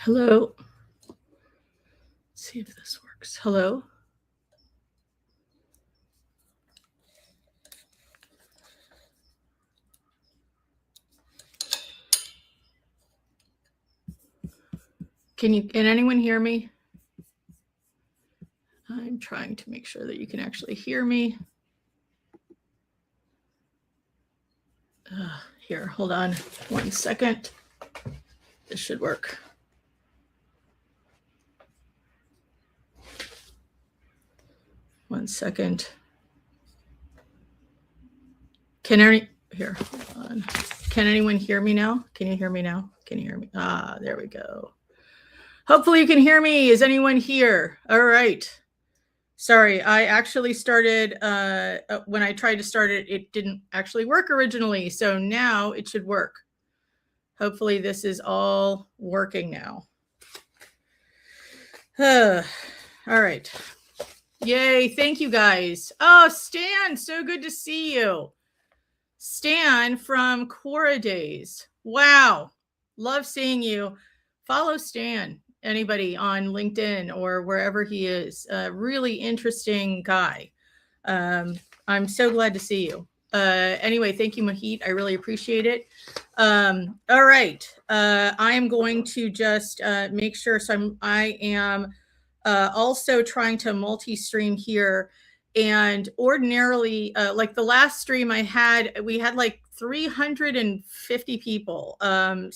Hello. Let's see if this works. Hello. Can anyone hear me? I'm trying to make sure that you can actually hear me. Here, hold on 1 second. This should work. One second. Can anyone hear me now? Can you hear me now? Can you hear me? There we go. Hopefully you can hear me. Is anyone here? All right. Sorry, I actually started, when I tried to start it, it didn't actually work originally. So now it should work. Hopefully this is all working now. All right. Yay, thank you guys. Oh, Stan, so good to see you. Stan from Quora Days. Wow, love seeing you. Follow Stan, anybody on LinkedIn or wherever he is. A really interesting guy. I'm so glad to see you. Anyway, thank you, Mahit. I really appreciate it. All right. I am going to just make sure. So I am also trying to multi-stream here. And ordinarily, like the last stream I had, we had like 350 people. That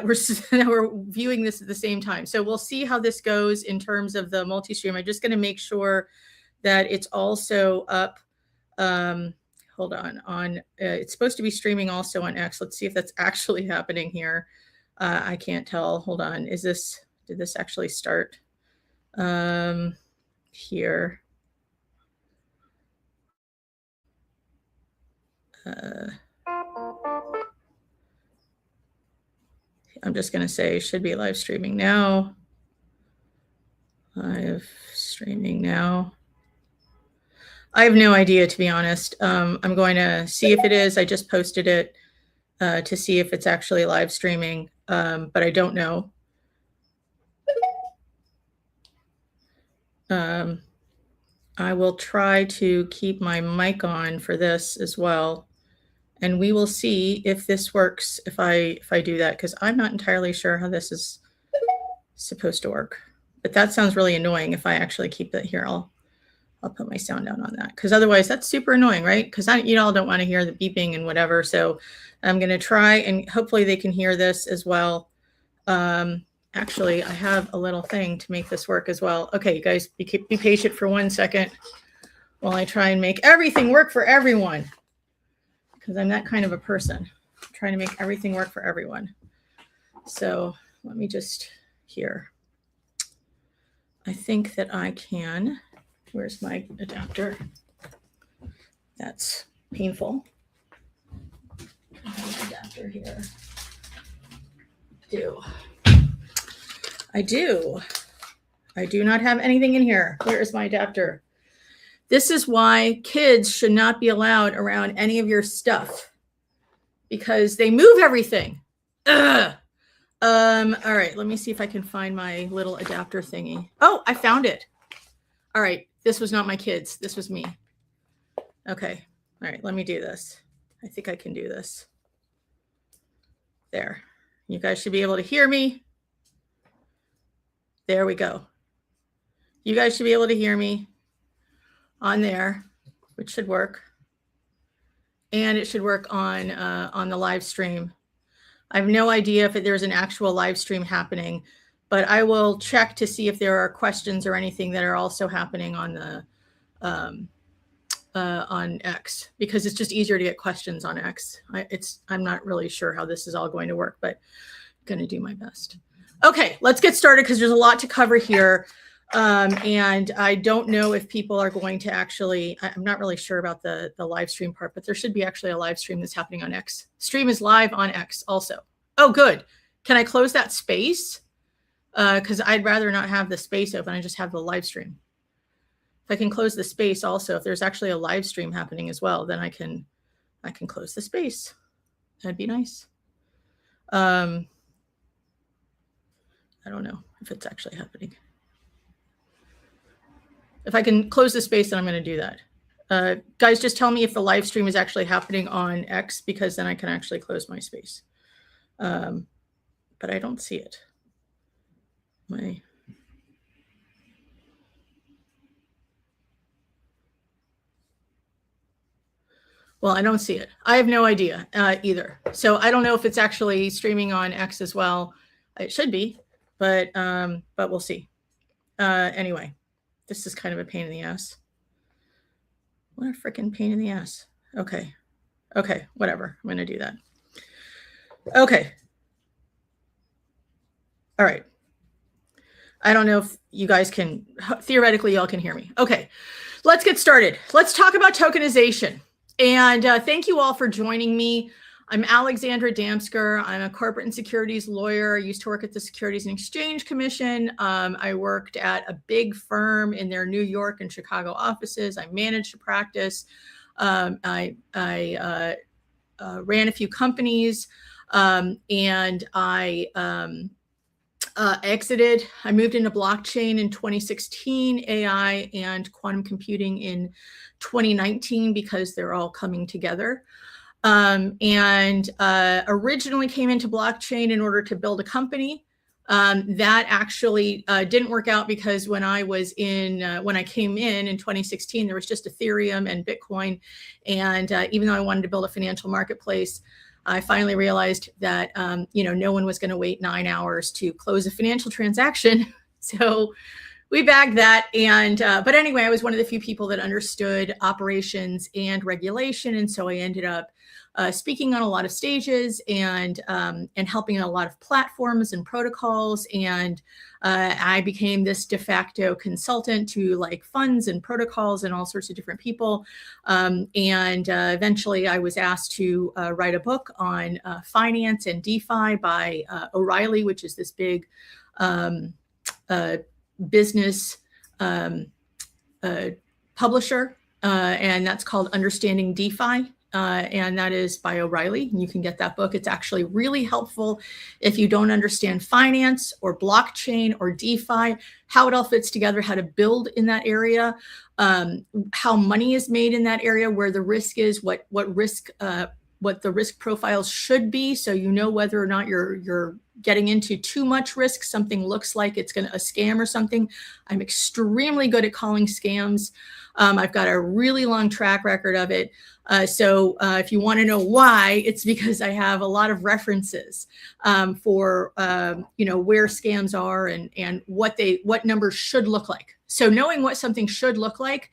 were viewing this at the same time. So we'll see how this goes in terms of the multi-stream. I'm just going to make sure that it's also up. Hold on, it's supposed to be streaming also on X. Let's see if that's actually happening here. I can't tell. Hold on. Did this actually start here? I'm just going to say should be live streaming now. Live streaming now. I have no idea, to be honest. I'm going to see if it is. I just posted it to see if it's actually live streaming, but I don't know. I will try to keep my mic on for this as well. And we will see if this works if I do that, because I'm not entirely sure how this is supposed to work. But that sounds really annoying if I actually keep it here. I'll put my sound down on that, because otherwise that's super annoying, right? Because you all don't want to hear the beeping and whatever. So I'm going to try, and hopefully they can hear this as well. Actually, I have a little thing to make this work as well. Okay, you guys, be patient for 1 second while I try and make everything work for everyone, because I'm that kind of a person. I'm trying to make everything work for everyone. So let me just here. I think that I can. Where's my adapter? That's painful. I have an adapter here. I do. I do not have anything in here. Where is my adapter? This is why kids should not be allowed around any of your stuff, because they move everything. Ugh. All right, let me see if I can find my little adapter thingy. Oh, I found it. All right, this was not my kids. This was me. Okay, all right, let me do this. I think I can do this. There. You guys should be able to hear me. There we go. You guys should be able to hear me on there, which should work. And it should work on the live stream. I have no idea if there's an actual live stream happening, but I will check to see if there are questions or anything that are also happening on the on X, because it's just easier to get questions on X. I'm not really sure how this is all going to work, but I'm going to do my best. Okay, let's get started, because there's a lot to cover here. And I don't know if people are going to actually, I'm not really sure about the live stream part, but there should be actually a live stream that's happening on X. Stream is live on X also. Oh, good. Can I close that space? Because I'd rather not have the space open. I just have the live stream. If I can close the space also, if there's actually a live stream happening as well, then I can close the space. That'd be nice. I don't know if it's actually happening. If I can close the space, then I'm going to do that. Guys, just tell me if the live stream is actually happening on X, because then I can actually close my space. But I don't see it. Well, I don't see it. I have no idea either. So I don't know if it's actually streaming on X as well. It should be, but we'll see. Anyway, this is kind of a pain in the ass. What a freaking pain in the ass. Okay, whatever. I'm going to do that. Okay. All right. I don't know if you guys can, theoretically, y'all can hear me. Okay, let's get started. Let's talk about tokenization. And thank you all for joining me. I'm Alexandra Damsker. I'm a corporate and securities lawyer. I used to work at the Securities and Exchange Commission. I worked at a big firm in their New York and Chicago offices. I managed a practice. I ran a few companies, and I exited. I moved into blockchain in 2016, AI and quantum computing in 2019, because they're all coming together. And originally came into blockchain in order to build a company. That actually didn't work out, because when I came in 2016, there was just Ethereum and Bitcoin. And even though I wanted to build a financial marketplace, I finally realized that no one was going to wait 9 hours to close a financial transaction. So we bagged that. And but anyway, I was one of the few people that understood operations and regulation, and so I ended up speaking on a lot of stages and helping in a lot of platforms and protocols. And I became this de facto consultant to like funds and protocols and all sorts of different people. And eventually I was asked to write a book on finance and DeFi by O'Reilly, which is this big business publisher. And that's called Understanding DeFi. And that is by O'Reilly. You can get that book. It's actually really helpful if you don't understand finance or blockchain or DeFi, how it all fits together, how to build in that area, how money is made in that area, where the risk is, what the risk profiles should be, so you know whether or not you're getting into too much risk, something looks like it's a scam or something. I'm extremely good at calling scams. I've got a really long track record of it. So if you want to know why, it's because I have a lot of references for where scams are and what numbers should look like. So knowing what something should look like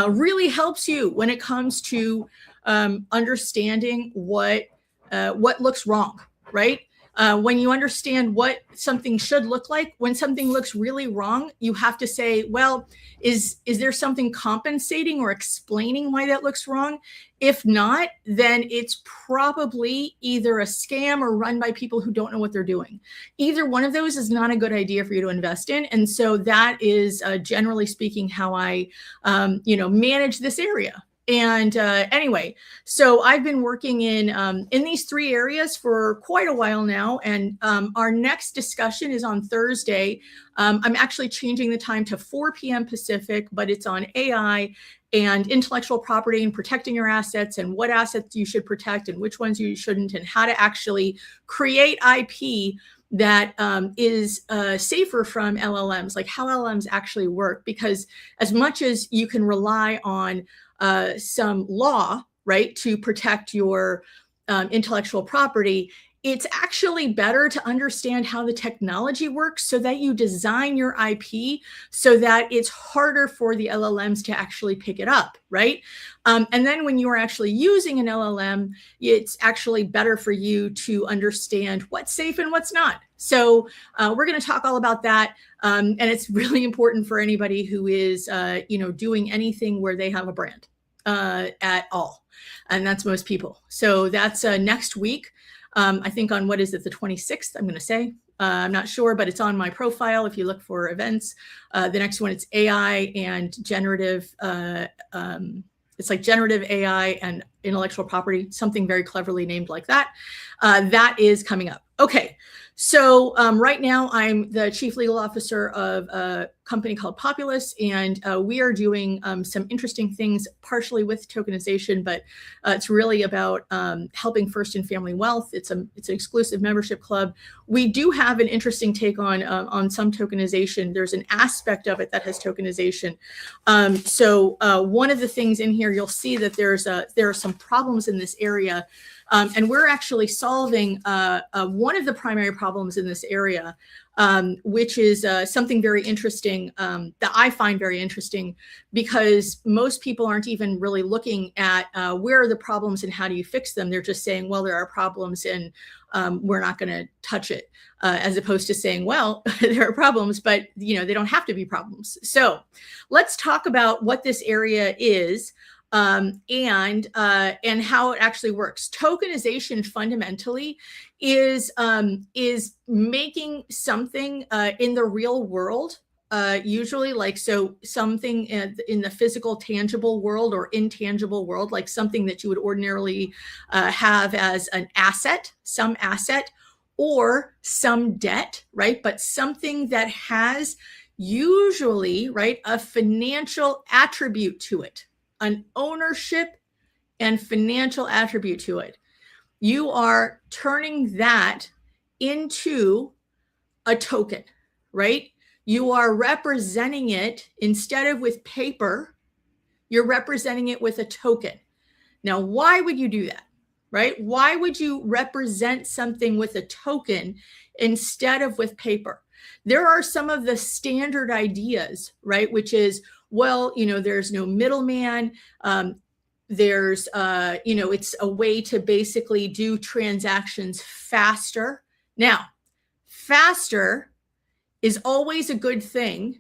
really helps you when it comes to understanding what looks wrong, right? When you understand what something should look like, when something looks really wrong, you have to say, well, is there something compensating or explaining why that looks wrong? If not, then it's probably either a scam or run by people who don't know what they're doing. Either one of those is not a good idea for you to invest in. And so that is generally speaking how I manage this area. And anyway, so I've been working in these three areas for quite a while now. And our next discussion is on Thursday. I'm actually changing the time to 4 p.m. Pacific, but it's on AI and intellectual property and protecting your assets and what assets you should protect and which ones you shouldn't, and how to actually create IP that is safer from LLMs, like how LLMs actually work. Because as much as you can rely on some law, right, to protect your intellectual property, it's actually better to understand how the technology works so that you design your IP so that it's harder for the LLMs to actually pick it up, right? And then when you are actually using an LLM, it's actually better for you to understand what's safe and what's not. So we're going to talk all about that. And it's really important for anybody who is, doing anything where they have a brand at all. And that's most people. So that's next week. I think on, what is it, the 26th, I'm going to say. I'm not sure, but it's on my profile if you look for events. The next one, it's AI and generative. It's like generative AI and intellectual property, something very cleverly named like that. That is coming up. Okay, so right now I'm the chief legal officer of a company called Populous, and we are doing some interesting things, partially with tokenization, but it's really about helping first and family wealth. It's an exclusive membership club. We do have an interesting take on some tokenization. There's an aspect of it that has tokenization. So one of the things in here, you'll see that there are some problems in this area. And we're actually solving one of the primary problems in this area, which is something very interesting that I find very interesting, because most people aren't even really looking at where are the problems and how do you fix them. They're just saying, well, there are problems and we're not going to touch it, as opposed to saying, well, there are problems, but they don't have to be problems. So let's talk about what this area is. And how it actually works. Tokenization fundamentally is making something in the real world, usually something in the physical, tangible world or intangible world, like something that you would ordinarily have as an asset, some asset, or some debt, right? But something that has usually, right, a financial attribute to it. An ownership and financial attribute to it. You are turning that into a token, right? You are representing it, instead of with paper, you're representing it with a token. Now, why would you do that, right? Why would you represent something with a token instead of with paper? There are some of the standard ideas, right? Which is, well, there's no middleman. There's, it's a way to basically do transactions faster. Now, faster is always a good thing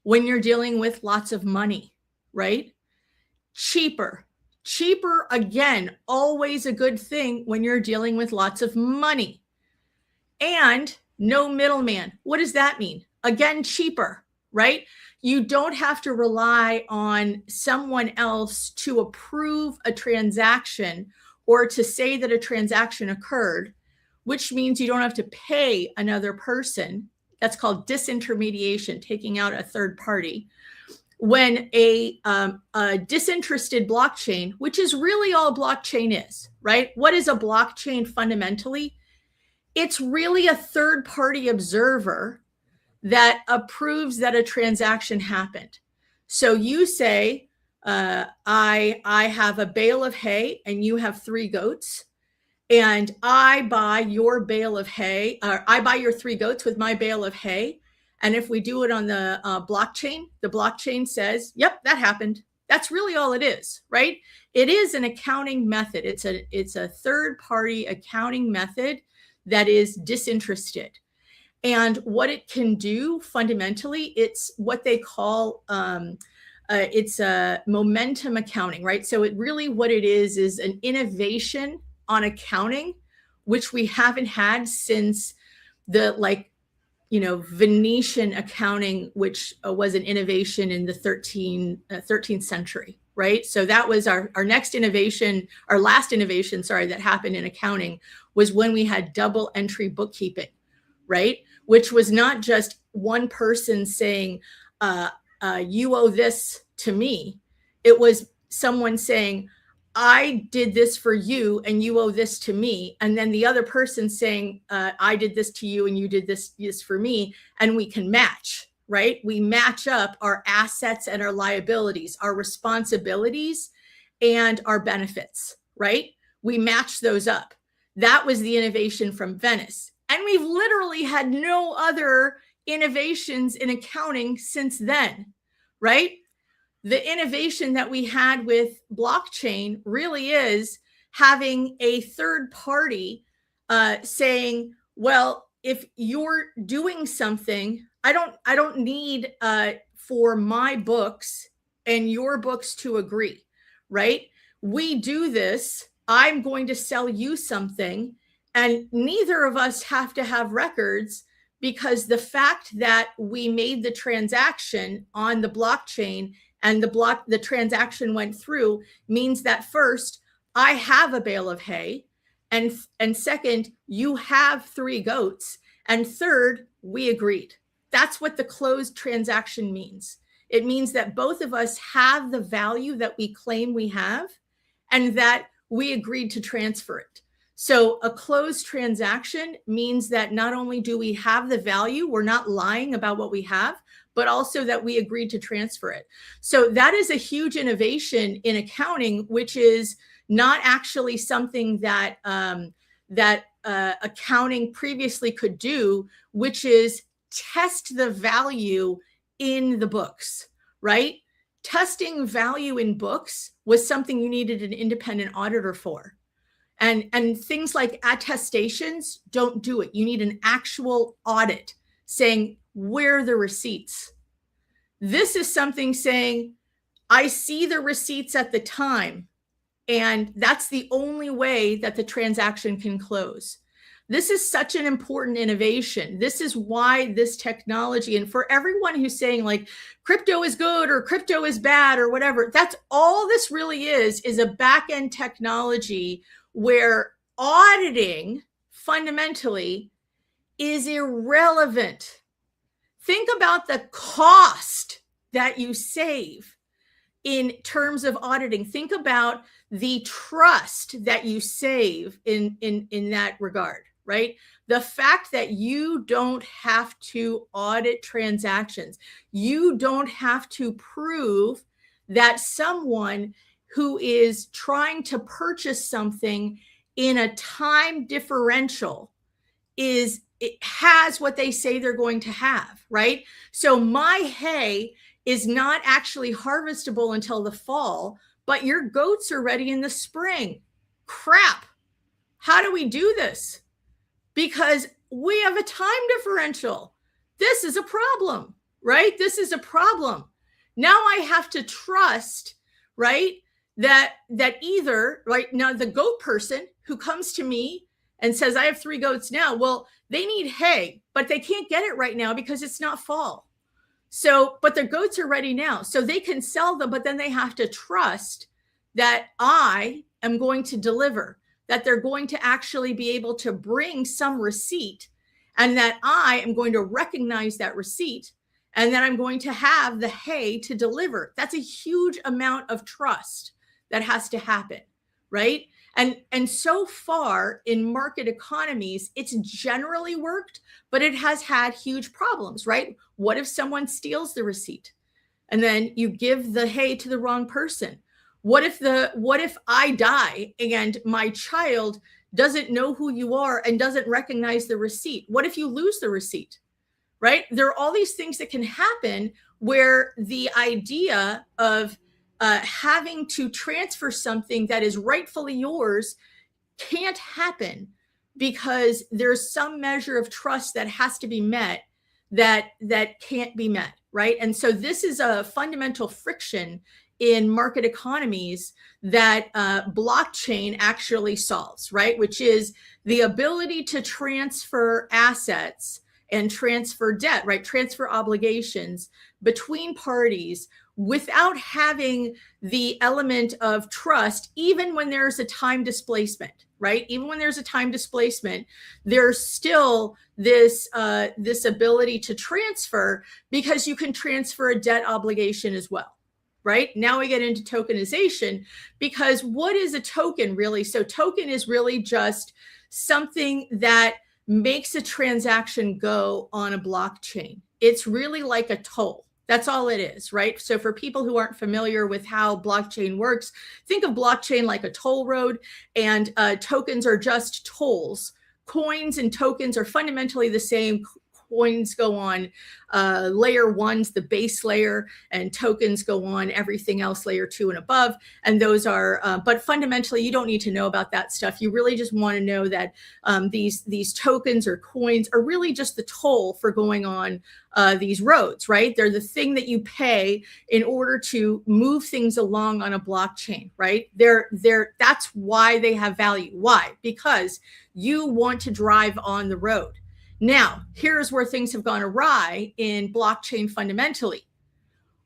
when you're dealing with lots of money, right? Cheaper, again, always a good thing when you're dealing with lots of money. And no middleman. What does that mean? Again, cheaper, right? You don't have to rely on someone else to approve a transaction or to say that a transaction occurred, which means you don't have to pay another person. That's called disintermediation, taking out a third party. When a disinterested blockchain, which is really all blockchain is, right? What is a blockchain fundamentally? It's really a third-party observer that approves that a transaction happened. So you say, I have a bale of hay and you have 3 goats, and I buy your bale of hay, or I buy your 3 goats with my bale of hay. And if we do it on the blockchain says, yep, that happened. That's really all it is, right? It is an accounting method. It's a third-party accounting method that is disinterested. And what it can do fundamentally, it's what they call, it's a momentum accounting, right? So it really, what it is an innovation on accounting, which we haven't had since the Venetian accounting, which was an innovation in the 13th century, right? So that was our next innovation, our last innovation, that happened in accounting, was when we had double entry bookkeeping, right? Which was not just one person saying, you owe this to me. It was someone saying, I did this for you and you owe this to me. And then the other person saying, I did this to you and you did this for me. And we can match, right? We match up our assets and our liabilities, our responsibilities and our benefits, right? We match those up. That was the innovation from Venice. And we've literally had no other innovations in accounting since then, right? The innovation that we had with blockchain really is having a third party saying, well, if you're doing something, I don't need for my books and your books to agree, right? We do this, I'm going to sell you something, and neither of us have to have records, because the fact that we made the transaction on the blockchain and the transaction went through means that first, I have a bale of hay. And second, you have 3 goats. And third, we agreed. That's what the closed transaction means. It means that both of us have the value that we claim we have and that we agreed to transfer it. So a closed transaction means that not only do we have the value, we're not lying about what we have, but also that we agreed to transfer it. So that is a huge innovation in accounting, which is not actually something that accounting previously could do, which is test the value in the books, right? Testing value in books was something you needed an independent auditor for. And things like attestations don't do it. You need an actual audit saying, where are the receipts? This is something saying, I see the receipts at the time, and that's the only way that the transaction can close. This is such an important innovation. This is why this technology, and for everyone who's saying like crypto is good or crypto is bad or whatever, that's all this really is a back-end technology where auditing fundamentally is irrelevant. Think about the cost that you save in terms of auditing. Think about the trust that you save in that regard, right? The fact that you don't have to audit transactions, you don't have to prove that someone who is trying to purchase something in a time differential it has what they say they're going to have, right? So my hay is not actually harvestable until the fall, but your goats are ready in the spring. Crap. How do we do this? Because we have a time differential. This is a problem, right? This is a problem. Now I have to trust, right, that either, right, now the goat person who comes to me and says, I have 3 goats now, well, they need hay, but they can't get it right now because it's not fall. So, but their goats are ready now. So they can sell them, but then they have to trust that I am going to deliver, that they're going to actually be able to bring some receipt, and that I am going to recognize that receipt, and that I'm going to have the hay to deliver. That's a huge amount of trust that has to happen, right? And so far in market economies, it's generally worked, but it has had huge problems, right? What if someone steals the receipt and then you give the hay to the wrong person? What if I die and my child doesn't know who you are and doesn't recognize the receipt? What if you lose the receipt, right? There are all these things that can happen where the idea of having to transfer something that is rightfully yours can't happen because there's some measure of trust that has to be met that can't be met, right? And so this is a fundamental friction in market economies that blockchain actually solves, right? Which is the ability to transfer assets and transfer debt, right? Transfer obligations between parties without having the element of trust, even when there's a time displacement, right? Even when there's a time displacement, there's still this ability to transfer because you can transfer a debt obligation as well, right? Now we get into tokenization, because what is a token really? So token is really just something that makes a transaction go on a blockchain. It's really like a toll. That's all it is, right? So for people who aren't familiar with how blockchain works, think of blockchain like a toll road, and tokens are just tolls. Coins and tokens are fundamentally the same. Coins go on layer 1's the base layer, and tokens go on everything else layer 2 and above. And those are, but fundamentally, you don't need to know about that stuff. You really just want to know that these tokens or coins are really just the toll for going on these roads, right? They're the thing that you pay in order to move things along on a blockchain, right? That's why they have value. Why? Because you want to drive on the road. Now, here's where things have gone awry in blockchain fundamentally.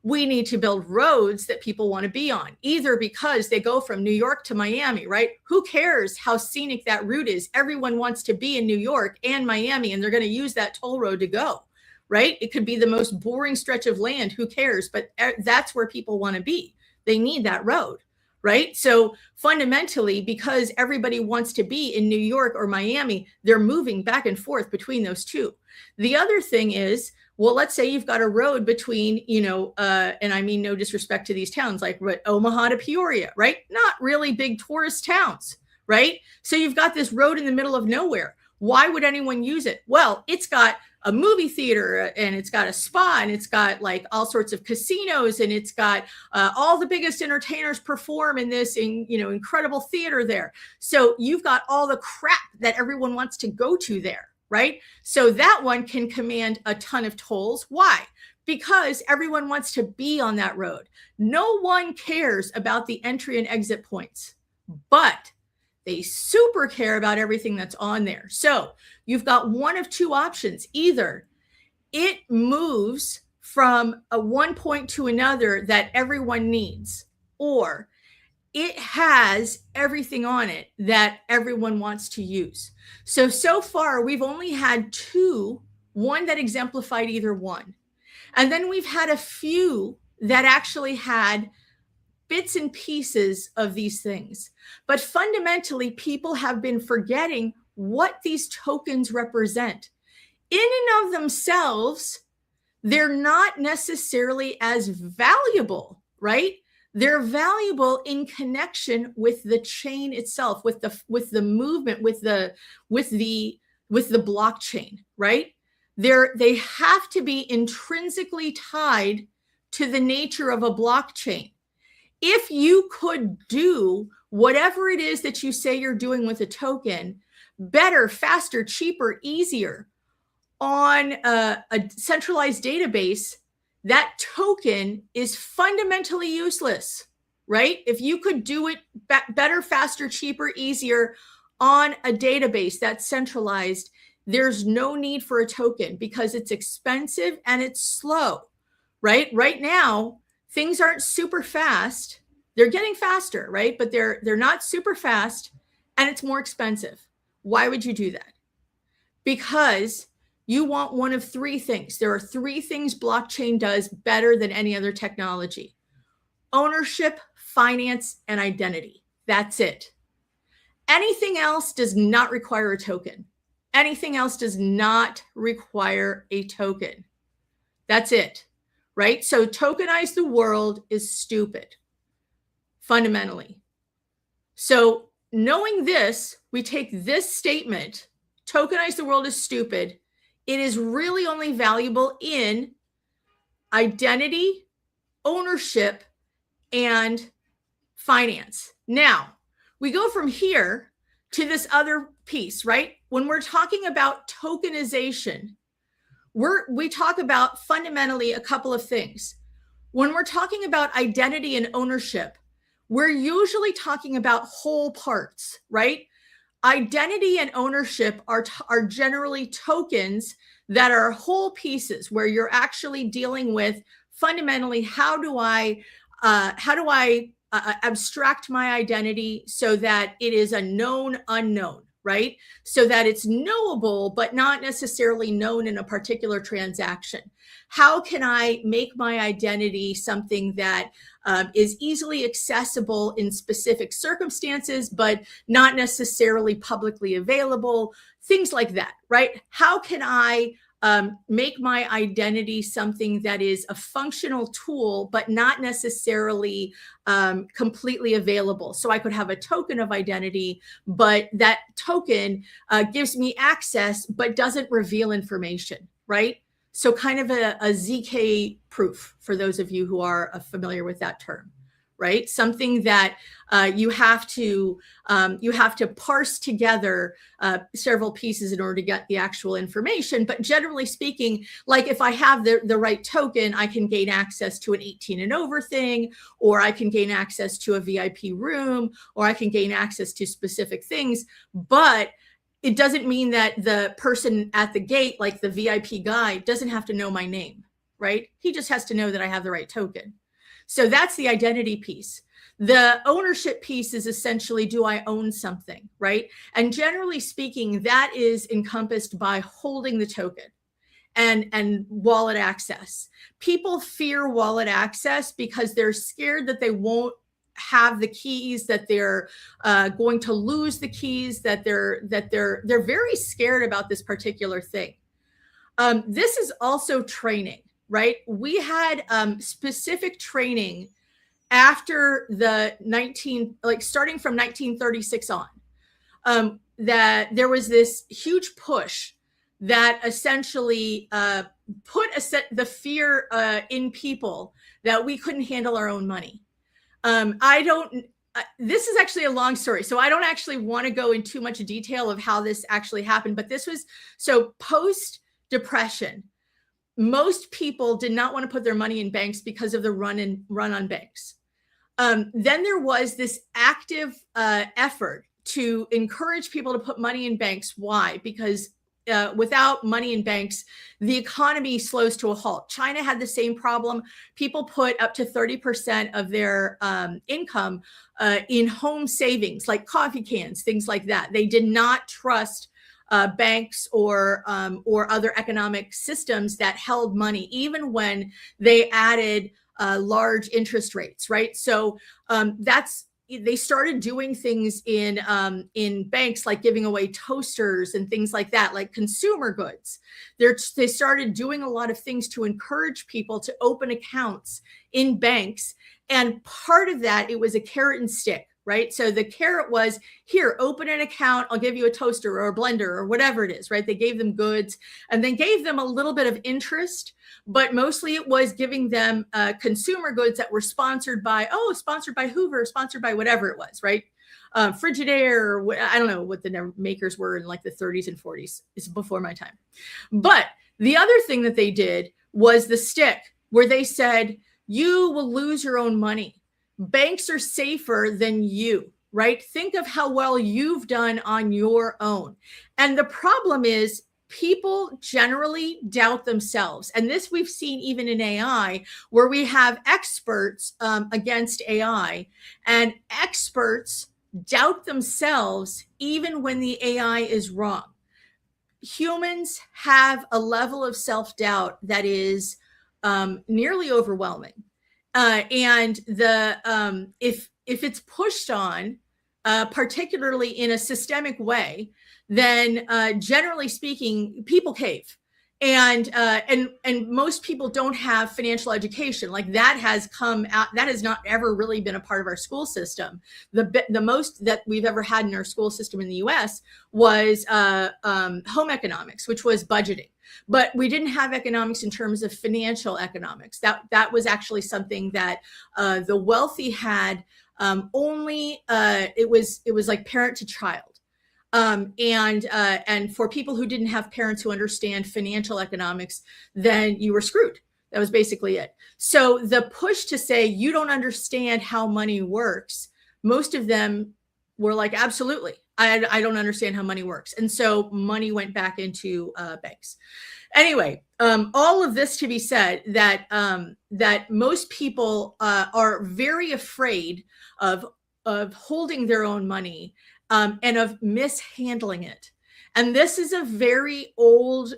we need to build roads that people want to be on, either because they go from New York to Miami, right? Who cares how scenic that route is? Everyone wants to be in New York and Miami, and they're going to use that toll road to go, right? It could be the most boring stretch of land. Who cares? But that's where people want to be. They need that road, right? So fundamentally, because everybody wants to be in New York or Miami, they're moving back and forth between those two. The other thing is, well, let's say you've got a road between, and I mean no disrespect to these towns, like Omaha to Peoria, right? Not really big tourist towns, right? So you've got this road in the middle of nowhere. Why would anyone use it? Well, it's got a movie theater, and it's got a spa, and it's got like all sorts of casinos, and it's got all the biggest entertainers perform in this incredible theater there. So you've got all the crap that everyone wants to go to there, right? So that one can command a ton of tolls. Why? Because everyone wants to be on that road. No one cares about the entry and exit points, but they super care about everything that's on there. So you've got one of two options. Either it moves from a one point to another that everyone needs, or it has everything on it that everyone wants to use. So far, we've only had one that exemplified either one. And then we've had a few that actually had bits and pieces of these things. But fundamentally, people have been forgetting what these tokens represent. In and of themselves, they're not necessarily as valuable, right? They're valuable in connection with the chain itself, with the movement, with the blockchain, right? They have to be intrinsically tied to the nature of a blockchain. If you could do whatever it is that you say you're doing with a token better, faster, cheaper, easier on a centralized database, that token is fundamentally useless, right? If you could do it better, faster, cheaper, easier on a database that's centralized, there's no need for a token because it's expensive and it's slow, right? Right now, things aren't super fast. They're getting faster, right? But they're not super fast, and it's more expensive. Why would you do that? Because you want one of three things. There are three things blockchain does better than any other technology: ownership, finance, and identity. That's it. Anything else does not require a token. Anything else does not require a token. That's it, right? So tokenize the world is stupid, fundamentally. So knowing this, we take this statement, tokenize the world is stupid. It is really only valuable in identity, ownership, and finance. Now, we go from here to this other piece, right? When we're talking about tokenization, we talk about fundamentally a couple of things. When we're talking about identity and ownership, we're usually talking about whole parts, right? Identity and ownership are generally tokens that are whole pieces where you're actually dealing with fundamentally how do I abstract my identity so that it is a known unknown, right? So that it's knowable, but not necessarily known in a particular transaction. How can I make my identity something that is easily accessible in specific circumstances, but not necessarily publicly available? Things like that, right? How can I make my identity something that is a functional tool, but not necessarily completely available? So I could have a token of identity, but that token gives me access, but doesn't reveal information, right? So kind of a ZK proof for those of you who are familiar with that term, right? Something that you have to parse together several pieces in order to get the actual information. But generally speaking, like if I have the right token, I can gain access to an 18 and over thing, or I can gain access to a VIP room, or I can gain access to specific things. But it doesn't mean that the person at the gate, like the VIP guy, doesn't have to know my name. right? He just has to know that I have the right token. So that's the identity piece. The ownership piece is essentially, do I own something, right? And generally speaking, that is encompassed by holding the token and wallet access. People fear wallet access because they're scared that they won't have the keys, that they're going to lose the keys, that they're very scared about this particular thing. This is also training, right? We had specific training after the starting from 1936 on, that there was this huge push that essentially put the fear in people that we couldn't handle our own money. This is actually a long story, so I don't actually want to go in too much detail of how this actually happened, but this was, so post-depression, most people did not want to put their money in banks because of the run on banks. Then there was this active effort to encourage people to put money in banks. Why? Because without money in banks, the economy slows to a halt. China had the same problem. People put up to 30% of their income in home savings, like coffee cans, things like that. They did not trust banks or other economic systems that held money, even when they added large interest rates, right? So they started doing things in banks, like giving away toasters and things like that, like consumer goods. They started doing a lot of things to encourage people to open accounts in banks. And part of that, it was a carrot and stick, right? So the carrot was, here, open an account, I'll give you a toaster or a blender or whatever it is, right? They gave them goods and then gave them a little bit of interest, but mostly it was giving them consumer goods that were sponsored by Hoover, sponsored by whatever it was, right? Frigidaire, I don't know what the makers were in like the 30s and 40s. It's before my time. But the other thing that they did was the stick, where they said, you will lose your own money. Banks are safer than you, right? Think of how well you've done on your own. And the problem is, people generally doubt themselves. And this we've seen even in AI, where we have experts against AI, and experts doubt themselves even when the AI is wrong. Humans have a level of self-doubt that is nearly overwhelming. And if it's pushed on, particularly in a systemic way, then generally speaking, people cave. And most people don't have financial education. Like, that has come out, that has not ever really been a part of our school system. The most that we've ever had in our school system in the US was home economics, which was budgeting. But we didn't have economics in terms of financial economics. That was actually something that the wealthy had. Only it was like parent to child. And for people who didn't have parents who understand financial economics, then you were screwed. That was basically it. So the push to say you don't understand how money works, most of them were like, absolutely, I don't understand how money works. And so money went back into banks. Anyway, all of this to be said, that that most people are very afraid of holding their own money, and of mishandling it. And this is a very old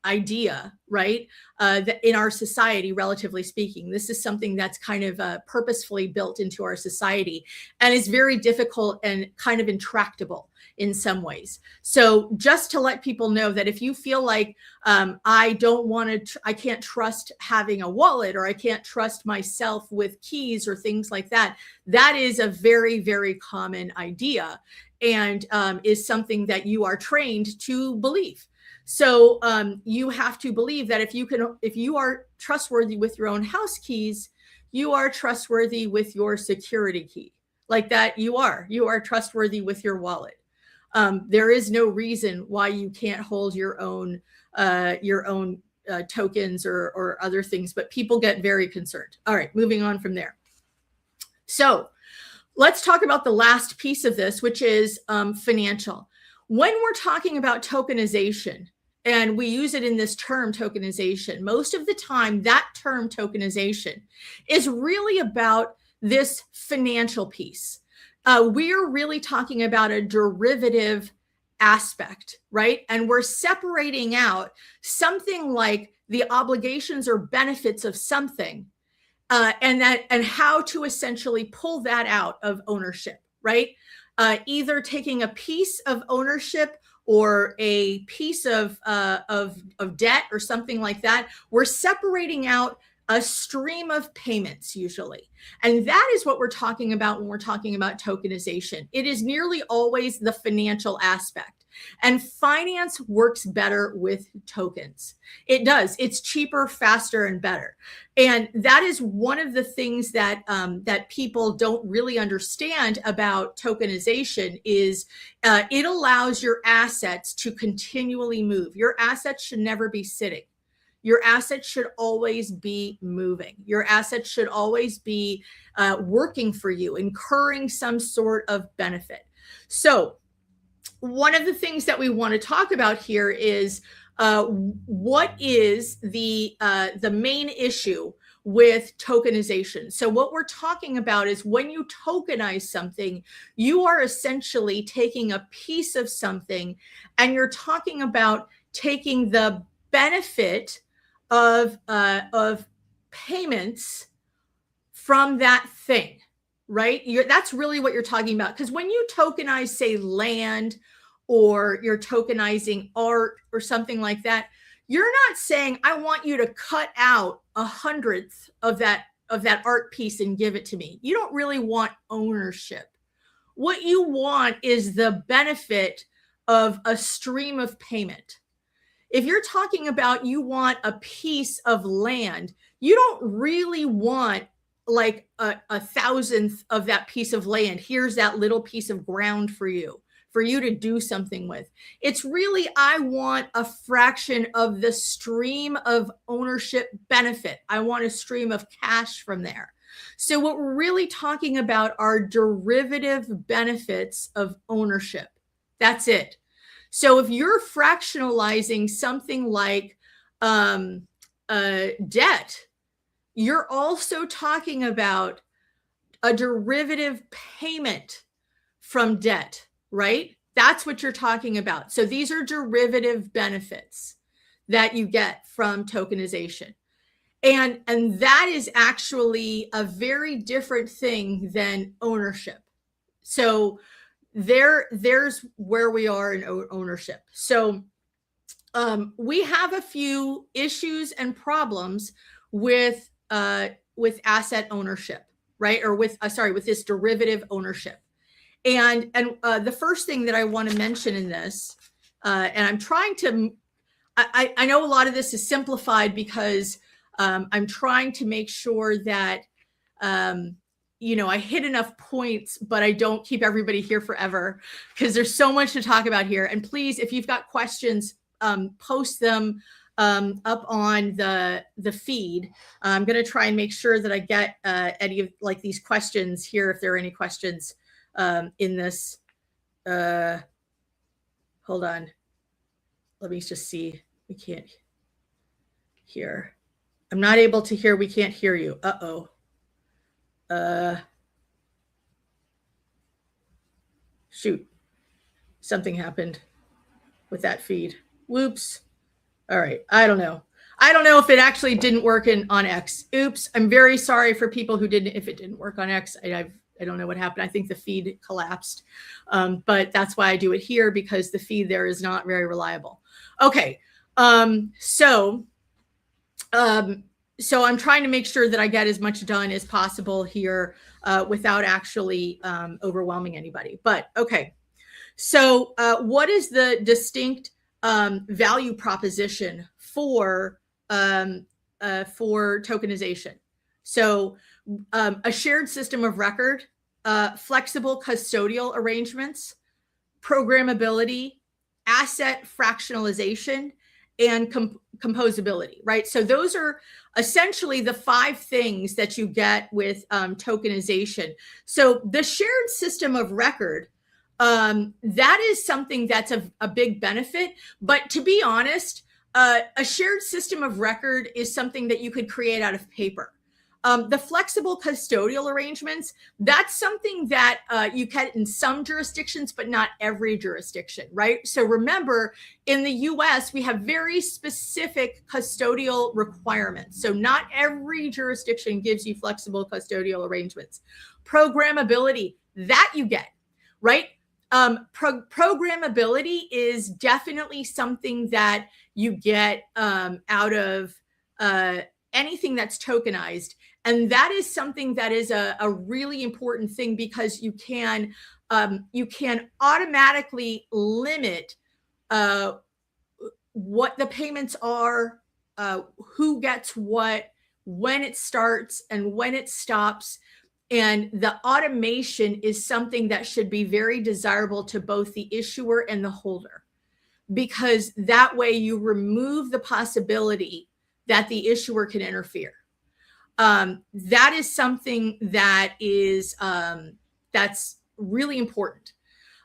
idea, right? That in our society, relatively speaking, this is something that's kind of purposefully built into our society, and is very difficult and kind of intractable in some ways. So just to let people know that if you feel like I can't trust having a wallet, or I can't trust myself with keys or things like that, that is a very, very common idea, and is something that you are trained to believe. So you have to believe that if you are trustworthy with your own house keys, you are trustworthy with your security key. Like that, you are trustworthy with your wallet. There is no reason why you can't hold your own tokens or other things, but people get very concerned. All right, moving on from there. So let's talk about the last piece of this, which is financial. When we're talking about tokenization, and we use it in this term tokenization. Most of the time, that term tokenization is really about this financial piece. We're really talking about a derivative aspect, right? And we're separating out something like the obligations or benefits of something, and how to essentially pull that out of ownership, right? Either taking a piece of ownership or a piece of debt or something like that. We're separating out a stream of payments usually. And that is what we're talking about when we're talking about tokenization. It is nearly always the financial aspect. And finance works better with tokens. It does. It's cheaper, faster, and better. And that is one of the things that that people don't really understand about tokenization is it allows your assets to continually move. Your assets should never be sitting. Your assets should always be moving. Your assets should always be working for you, incurring some sort of benefit. So one of the things that we want to talk about here is what is the main issue with tokenization. So what we're talking about is when you tokenize something, you are essentially taking a piece of something and you're talking about taking the benefit of payments from that thing, right? That's really what you're talking about. Because when you tokenize, say, land, or you're tokenizing art or something like that, you're not saying, I want you to cut out 1/100th of that art piece and give it to me. You don't really want ownership. What you want is the benefit of a stream of payment. If you're talking about you want a piece of land, you don't really want like a 1,000th of that piece of land. Here's that little piece of ground for you to do something with. It's really, I want a fraction of the stream of ownership benefit. I want a stream of cash from there. So what we're really talking about are derivative benefits of ownership. That's it. So if you're fractionalizing something like debt, you're also talking about a derivative payment from debt, right? That's what you're talking about. So these are derivative benefits that you get from tokenization. And that is actually a very different thing than ownership. So there's where we are in ownership. So we have a few issues and problems with asset ownership, right? Or with this derivative ownership. And the first thing that I want to mention in this, and I'm trying to, I know a lot of this is simplified because I'm trying to make sure that I hit enough points, but I don't keep everybody here forever because there's so much to talk about here. And please, if you've got questions, post them up on the feed. I'm going to try and make sure that I get any of like these questions here, if there are any questions in this. Hold on. Let me just see. We can't hear. I'm not able to hear. We can't hear you. Uh-oh. Shoot, something happened with that feed. Whoops. All right. I don't know if it actually didn't work on X. Oops. I'm very sorry for people who if it didn't work on X. I don't know what happened. I think the feed collapsed. But that's why I do it here, because the feed there is not very reliable. Okay. So I'm trying to make sure that I get as much done as possible here without actually overwhelming anybody. But okay, so what is the distinct value proposition for tokenization? So a shared system of record, flexible custodial arrangements, programmability, asset fractionalization, and composability, right? So those are essentially the 5 things that you get with tokenization. So the shared system of record that is something that's a big benefit. But to be honest, a shared system of record is something that you could create out of paper. The flexible custodial arrangements, that's something that you can in some jurisdictions, but not every jurisdiction, right? So remember, in the US, we have very specific custodial requirements. So not every jurisdiction gives you flexible custodial arrangements. Programmability, that you get, right? Programmability is definitely something that you get out of anything that's tokenized. And that is something that is a really important thing, because you can automatically limit what the payments are, who gets what, when it starts and when it stops. And the automation is something that should be very desirable to both the issuer and the holder, because that way you remove the possibility that the issuer can interfere. That is something that is that's really important.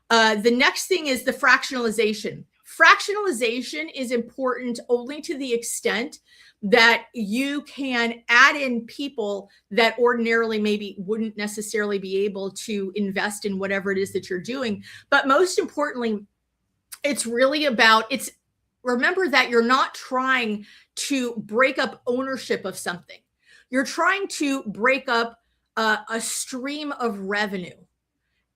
The next thing is the fractionalization. Fractionalization is important only to the extent that you can add in people that ordinarily maybe wouldn't necessarily be able to invest in whatever it is that you're doing. But most importantly, it's really about, remember that you're not trying to break up ownership of something. You're trying to break up a stream of revenue.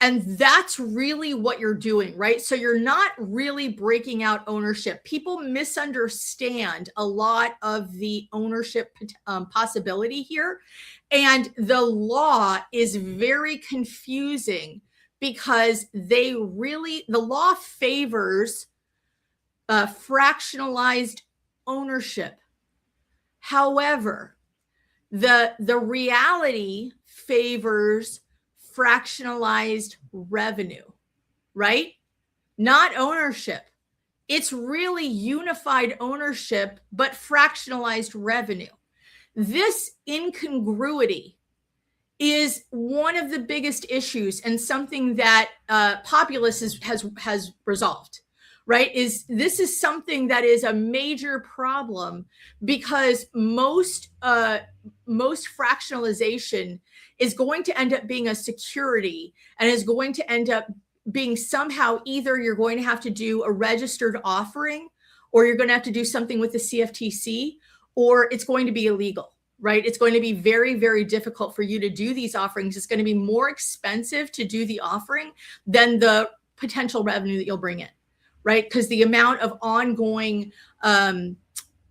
And that's really what you're doing, right? So you're not really breaking out ownership. People misunderstand a lot of the ownership possibility here. And the law is very confusing, because the law favors fractionalized ownership. However, the reality favors fractionalized revenue, right? Not ownership. It's really unified ownership, but fractionalized revenue. This incongruity is one of the biggest issues, and something that Populous has resolved, right? This is something that is a major problem, because most fractionalization is going to end up being a security, and is going to end up being somehow, either you're going to have to do a registered offering, or you're going to have to do something with the CFTC, or it's going to be illegal, right? It's going to be very, very difficult for you to do these offerings. It's going to be more expensive to do the offering than the potential revenue that you'll bring in, right? Because the amount of ongoing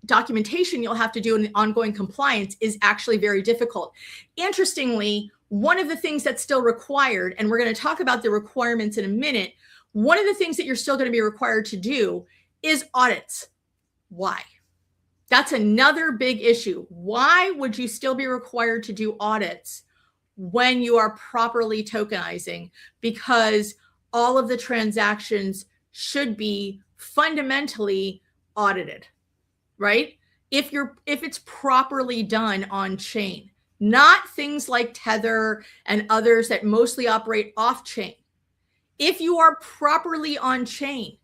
documentation you'll have to do in ongoing compliance is actually very difficult. Interestingly, one of the things that's still required, and we're going to talk about the requirements in a minute, one of the things that you're still going to be required to do is audits. Why? That's another big issue. Why would you still be required to do audits when you are properly tokenizing? Because all of the transactions should be fundamentally audited, right? If it's properly done on chain, not things like Tether and others that mostly operate off chain. If you are properly on chain,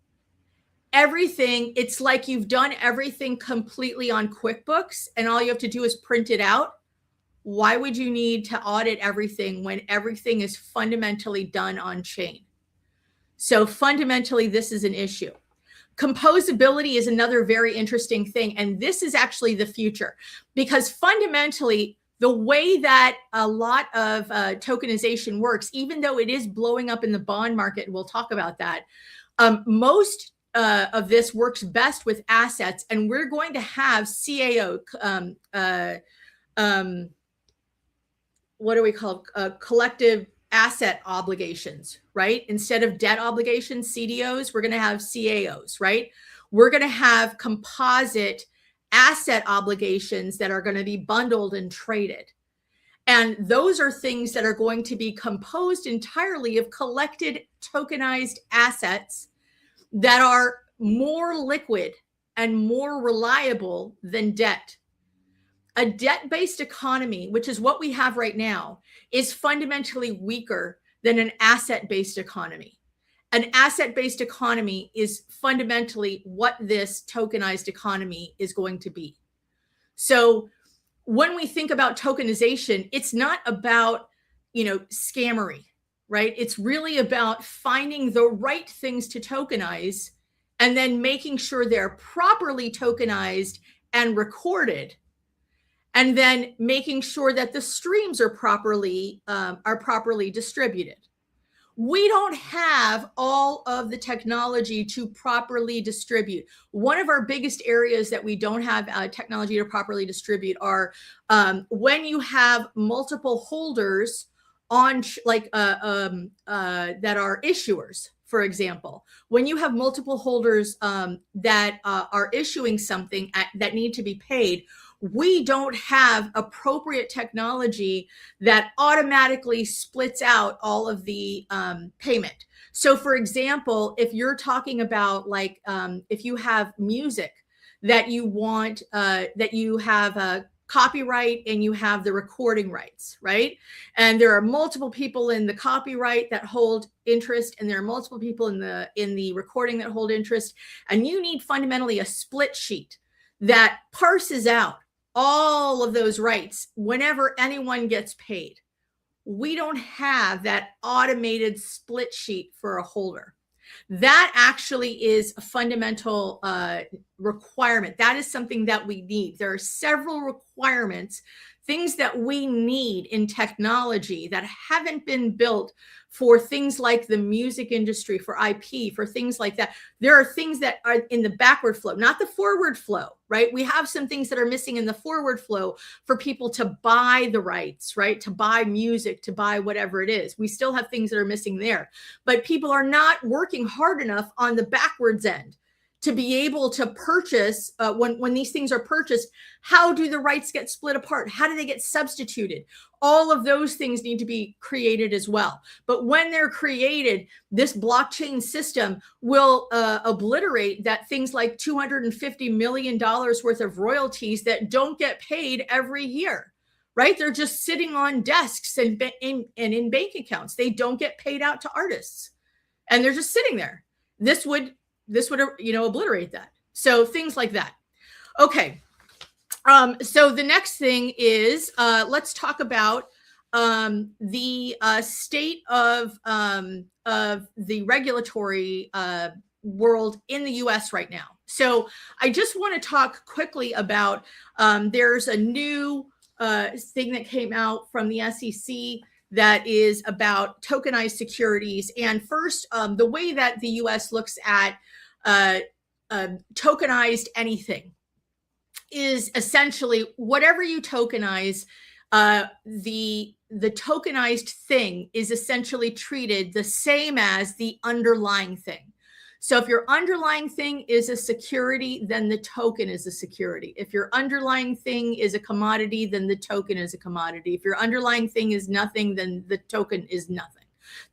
everything, it's like you've done everything completely on QuickBooks and all you have to do is print it out. Why would you need to audit everything when everything is fundamentally done on chain? So fundamentally, this is an issue. Composability is another very interesting thing. And this is actually the future, because fundamentally, the way that a lot of tokenization works, even though it is blowing up in the bond market, and we'll talk about that, most of this works best with assets. And we're going to have CAO, what do we call collective asset obligations, right? Instead of debt obligations, CDOs, we're going to have CAOs, right? We're going to have composite asset obligations that are going to be bundled and traded. And those are things that are going to be composed entirely of collected tokenized assets that are more liquid and more reliable than debt. A debt-based economy, which is what we have right now, is fundamentally weaker than an asset-based economy. an asset-based economy is fundamentally what this tokenized economy is going to be. So when we think about tokenization, it's not about, scammery, right? It's really about finding the right things to tokenize and then making sure they're properly tokenized and recorded, and then making sure that the streams are properly distributed. We don't have all of the technology to properly distribute. One of our biggest areas that we don't have technology to properly distribute are when you have multiple holders on that are issuers. For example, when you have multiple holders that are issuing something that need to be paid, we don't have appropriate technology that automatically splits out all of the payment. So for example, if you're talking about if you have music that you want, that you have a copyright and you have the recording rights, right? And there are multiple people in the copyright that hold interest, and there are multiple people in the recording that hold interest, and you need fundamentally a split sheet that parses out all of those rights whenever anyone gets paid. We don't have that automated split sheet for a holder. That actually is a fundamental requirement. That is something that we need. There are several requirements, things that we need in technology that haven't been built for things like the music industry, for IP, for things like that. There are things that are in the backward flow, not the forward flow, right? We have some things that are missing in the forward flow for people to buy the rights, right? To buy music, to buy whatever it is. We still have things that are missing there, but people are not working hard enough on the backwards end to be able to purchase, when these things are purchased, how do the rights get split apart? How do they get substituted? All of those things need to be created as well. But when they're created, this blockchain system will obliterate that things like $250 million worth of royalties that don't get paid every year, right? They're just sitting on desks and in bank accounts. They don't get paid out to artists, and they're just sitting there. This would obliterate that. So things like that. Okay. So the next thing is, let's talk about the state of the regulatory world in the US right now. So I just want to talk quickly about, there's a new thing that came out from the SEC that is about tokenized securities. And first, the way that the US looks at tokenized anything is essentially whatever you tokenize, the tokenized thing is essentially treated the same as the underlying thing. So if your underlying thing is a security, then the token is a security. If your underlying thing is a commodity, then the token is a commodity. If your underlying thing is nothing, then the token is nothing.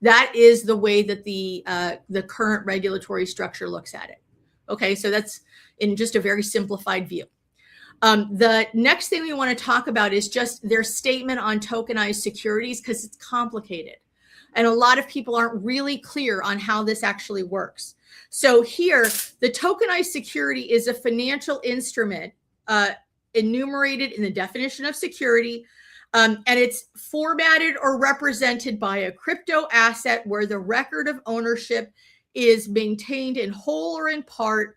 That is the way that the current regulatory structure looks at it. Okay, so that's in just a very simplified view. The next thing we want to talk about is just their statement on tokenized securities, because it's complicated. And a lot of people aren't really clear on how this actually works. So here, the tokenized security is a financial instrument enumerated in the definition of security, and it's formatted or represented by a crypto asset where the record of ownership is maintained in whole or in part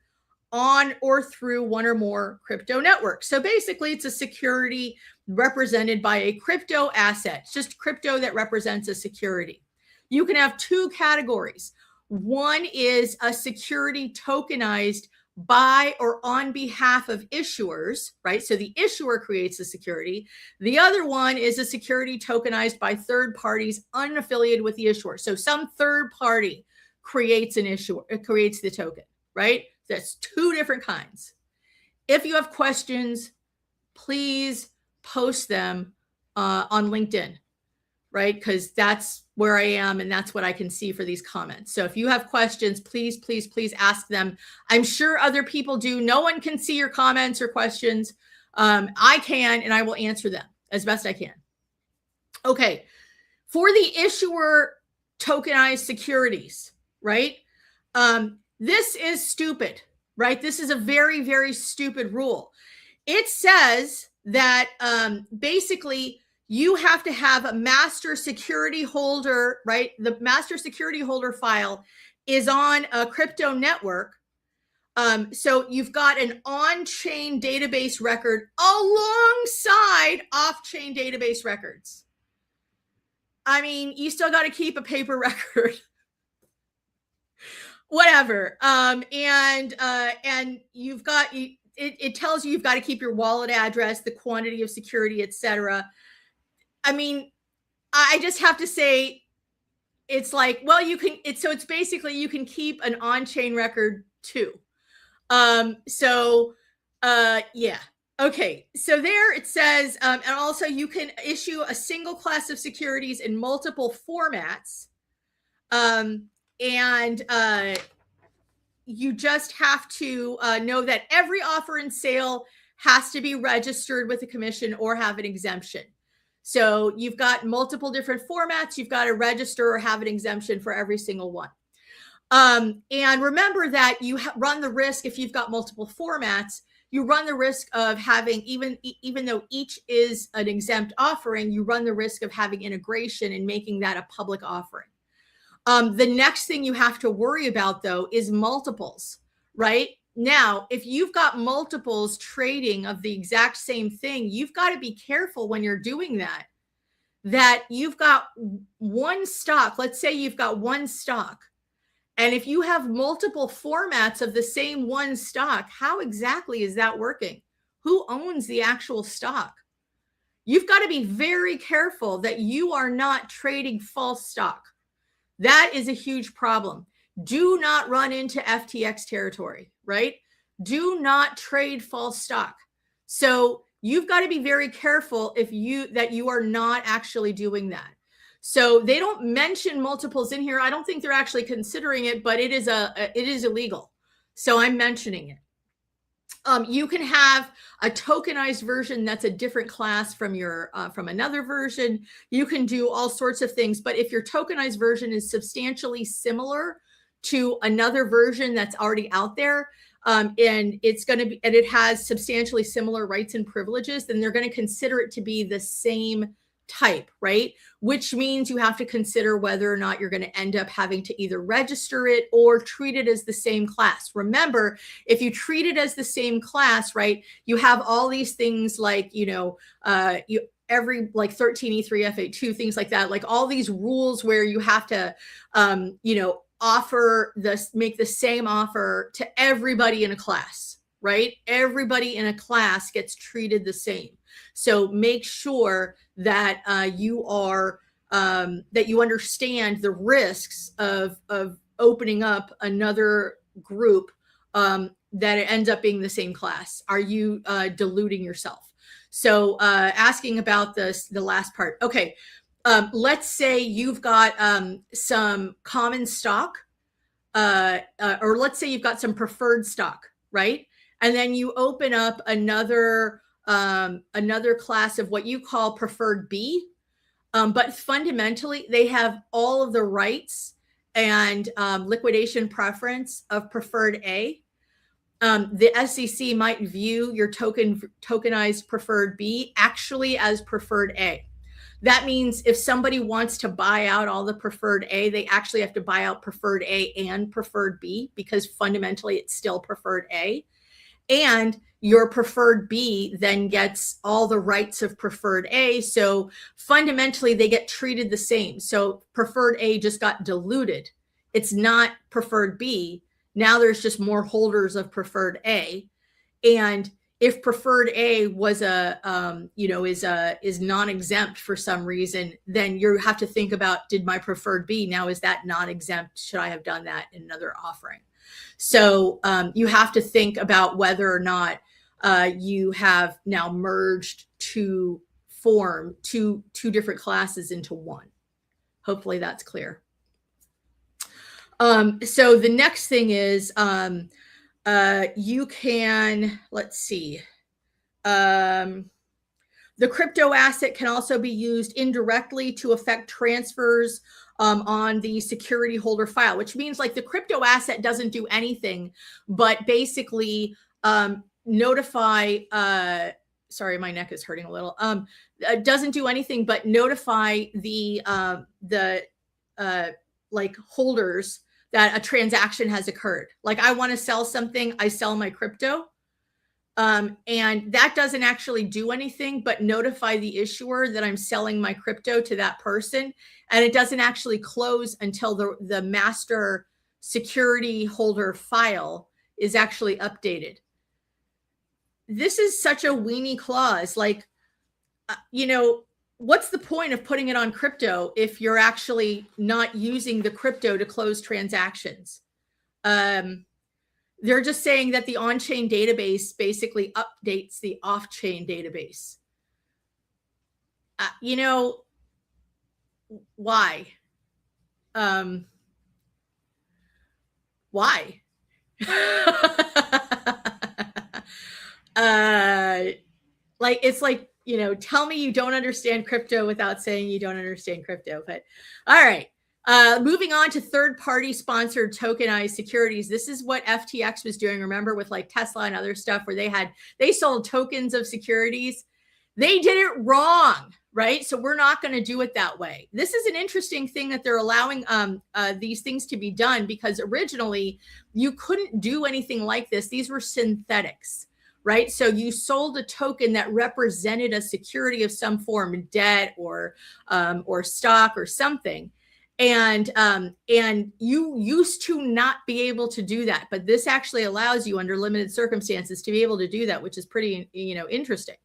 on or through one or more crypto networks. So basically, it's a security represented by a crypto asset. It's just crypto that represents a security. You can have two categories. One is a security tokenized by or on behalf of issuers, right? So the issuer creates the security. The other one is a security tokenized by third parties unaffiliated with the issuer. So some third party creates an issuer, it creates the token, right? That's two different kinds. If you have questions, please post them on LinkedIn, right? Because that's where I am and that's what I can see for these comments. So if you have questions, please, please, please ask them. I'm sure other people do. No one can see your comments or questions. I can, and I will answer them as best I can. Okay, for the issuer tokenized securities, right? This is stupid, right? This is a very, very stupid rule. It says that basically you have to have a master security holder, right? The master security holder file is on a crypto network. So you've got an on-chain database record alongside off-chain database records. I mean, you still got to keep a paper record. Whatever. And you've got it tells you you've got to keep your wallet address, the quantity of security, etc. I mean, I just have to say, it's like, well, you can. It's basically you can keep an on-chain record too. Yeah. Okay. So there it says, and also you can issue a single class of securities in multiple formats. You just have to know that every offer and sale has to be registered with the commission or have an exemption. So you've got multiple different formats. You've got to register or have an exemption for every single one. And remember that you run the risk, if you've got multiple formats, you run the risk of having, even though each is an exempt offering, you run the risk of having integration and making that a public offering. The next thing you have to worry about, though, is multiples, right? Now, if you've got multiples trading of the exact same thing, you've got to be careful when you're doing that you've got one stock. Let's say you've got one stock. And if you have multiple formats of the same one stock, how exactly is that working? Who owns the actual stock? You've got to be very careful that you are not trading false stock. That is a huge problem. Do not run into FTX territory, right? Do not trade false stock. So you've got to be very careful that you are not actually doing that. So they don't mention multiples in here. I don't think they're actually considering it, but it is illegal. So I'm mentioning it. You can have a tokenized version that's a different class from another version. You can do all sorts of things, but if your tokenized version is substantially similar to another version that's already out there, and it has substantially similar rights and privileges, then they're going to consider it to be the same type, right? Which means you have to consider whether or not you're going to end up having to either register it or treat it as the same class. Remember, if you treat it as the same class, right, you have all these things like, every like 13E3 FA2, things like that, like all these rules where you have to, make the same offer to everybody in a class, right? Everybody in a class gets treated the same. So make sure that you understand the risks of opening up another group that it ends up being the same class. Are you diluting yourself? So asking about the last part. Okay, let's say you've got some common stock, or let's say you've got some preferred stock, right? And then you open up another class of what you call preferred B. But fundamentally, they have all of the rights and liquidation preference of preferred A. The SEC might view your tokenized preferred B actually as preferred A. That means if somebody wants to buy out all the preferred A, they actually have to buy out preferred A and preferred B, because fundamentally it's still preferred A. And your preferred B then gets all the rights of preferred A. So fundamentally, they get treated the same. So preferred A just got diluted. It's not preferred B. Now there's just more holders of preferred A. And if preferred A was is non-exempt for some reason, then you have to think about, did my preferred B, now is that non-exempt? Should I have done that in another offering? So you have to think about whether or not you have now merged to form two different classes into one. Hopefully that's clear. So the next thing is you can, let's see. The crypto asset can also be used indirectly to affect transfers on the security holder file, which means like the crypto asset doesn't do anything but basically notify, sorry, my neck is hurting a little, doesn't do anything but notify the like holders that a transaction has occurred. Like I want to sell something, I sell my crypto. And that doesn't actually do anything but notify the issuer that I'm selling my crypto to that person. And it doesn't actually close until the master security holder file is actually updated. This is such a weenie clause. Like, you know, what's the point of putting it on crypto if you're actually not using the crypto to close transactions? They're just saying that the on-chain database basically updates the off-chain database. You know, why? Why? Like, it's like, you know, tell me you don't understand crypto without saying you don't understand crypto. But all right. Moving on to third-party sponsored tokenized securities. This is what FTX was doing, remember, with like Tesla and other stuff where they sold tokens of securities. They did it wrong, right? So we're not going to do it that way. This is an interesting thing that they're allowing these things to be done, because originally you couldn't do anything like this. These were synthetics, right? So you sold a token that represented a security of some form, debt or stock or something. And you used to not be able to do that, but this actually allows you under limited circumstances to be able to do that, which is pretty, you know, interesting.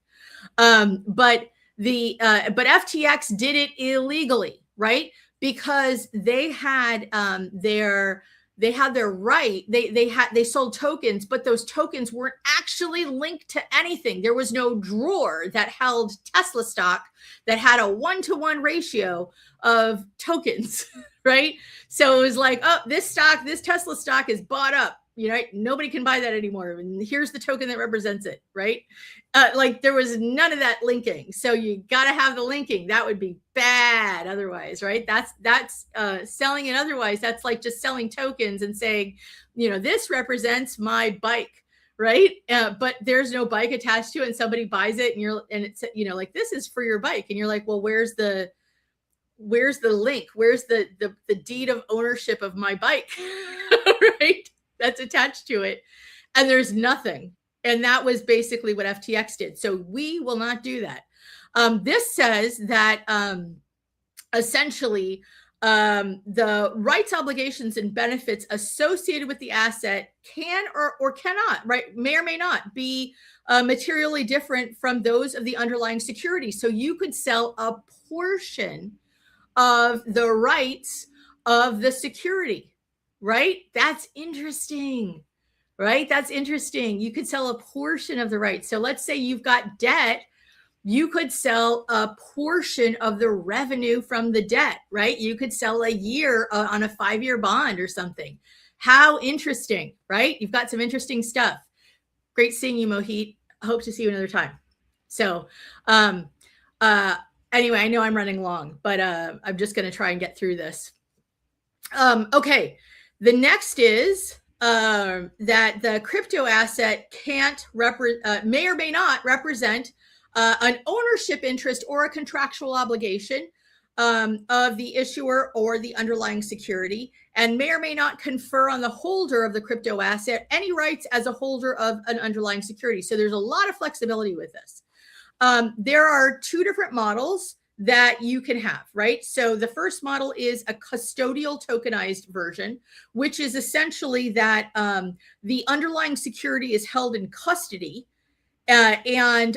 But FTX did it illegally, right? Because they had their right. They sold tokens, but those tokens weren't actually linked to anything. There was no drawer that held Tesla stock that had a 1-to-1 ratio of tokens, right? So it was like, oh, this Tesla stock is bought up, you know, right? Nobody can buy that anymore. And here's the token that represents it, right? Like there was none of that linking. So you got to have the linking. That would be bad otherwise, right? That's selling it otherwise. That's like just selling tokens and saying, you know, this represents my bike, right? But there's no bike attached to it, and somebody buys it, and it's, you know, like, this is for your bike, and you're like, well, where's the link? Where's the deed of ownership of my bike, right? That's attached to it, and there's nothing. And that was basically what FTX did. So we will not do that. This says that essentially the rights, obligations, and benefits associated with the asset can or cannot, right, may or may not be materially different from those of the underlying security. So you could sell a portion of the rights of the security, right? That's interesting. Right? That's interesting. You could sell a portion of the rights. So let's say you've got debt. You could sell a portion of the revenue from the debt, right? You could sell a year on a 5-year bond or something. How interesting, right? You've got some interesting stuff. Great seeing you, Mohit. Hope to see you another time. So anyway, I know I'm running long, but I'm just going to try and get through this. Okay. The next is that the crypto asset may or may not represent an ownership interest or a contractual obligation of the issuer or the underlying security, and may or may not confer on the holder of the crypto asset any rights as a holder of an underlying security. So there's a lot of flexibility with this. There are 2 different models that you can have, right? So the first model is a custodial tokenized version, which is essentially that the underlying security is held in custody, and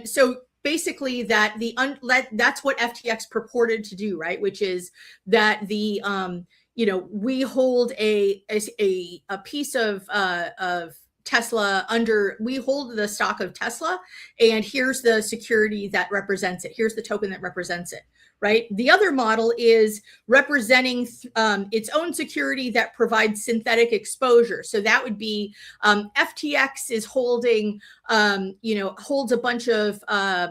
so basically that that's what FTX purported to do, right? Which is that the you know, we hold a piece of Tesla we hold the stock of Tesla, and here's the security that represents it. Here's the token that represents it, right? The other model is representing its own security that provides synthetic exposure. So that would be FTX is holding, you know, holds a bunch of what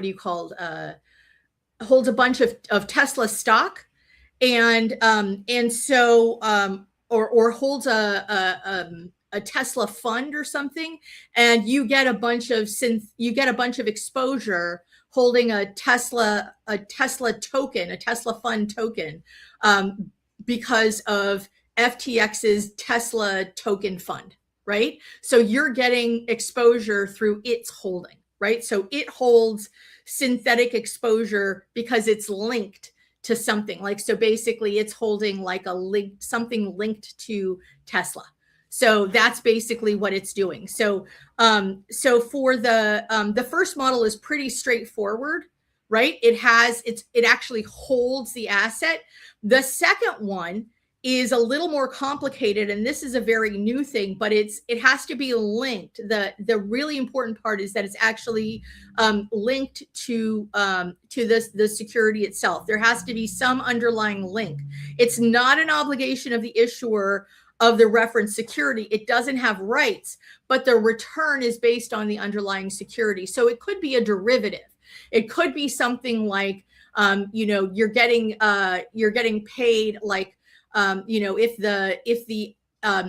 do you call holds a bunch of Tesla stock, and so or holds a Tesla fund or something, and you get a bunch of exposure holding a Tesla token, a Tesla fund token, because of FTX's Tesla token fund, right? So you're getting exposure through its holding, right? So it holds synthetic exposure because it's linked to something, like, so basically it's holding like something linked to Tesla. So that's basically what it's doing. So so for the first model is pretty straightforward, right? It actually holds the asset. The second one is a little more complicated, and this is a very new thing, but it has to be linked. The really important part is that it's actually linked to the security itself. There has to be some underlying link. It's not an obligation of the issuer of the reference security. It doesn't have rights, but the return is based on the underlying security. So it could be a derivative. It could be something like, you're getting paid, like,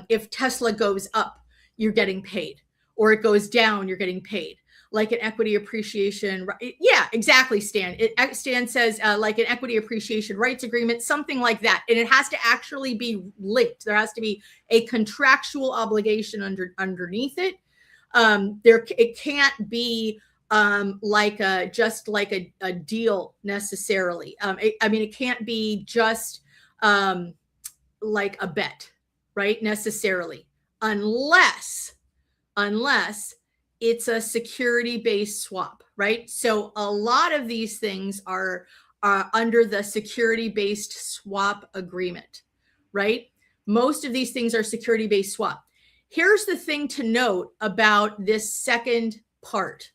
if Tesla goes up, you're getting paid, or it goes down, you're getting paid, like an equity appreciation. Yeah, exactly, Stan. Stan says like an equity appreciation rights agreement, something like that. And it has to actually be linked. There has to be a contractual obligation underneath it. It can't be just like a deal necessarily. It can't be just like a bet, right? Necessarily, unless it's a security-based swap, right? So a lot of these things are under the security-based swap agreement, right? Most of these things are security-based swap. Here's the thing to note about this second part.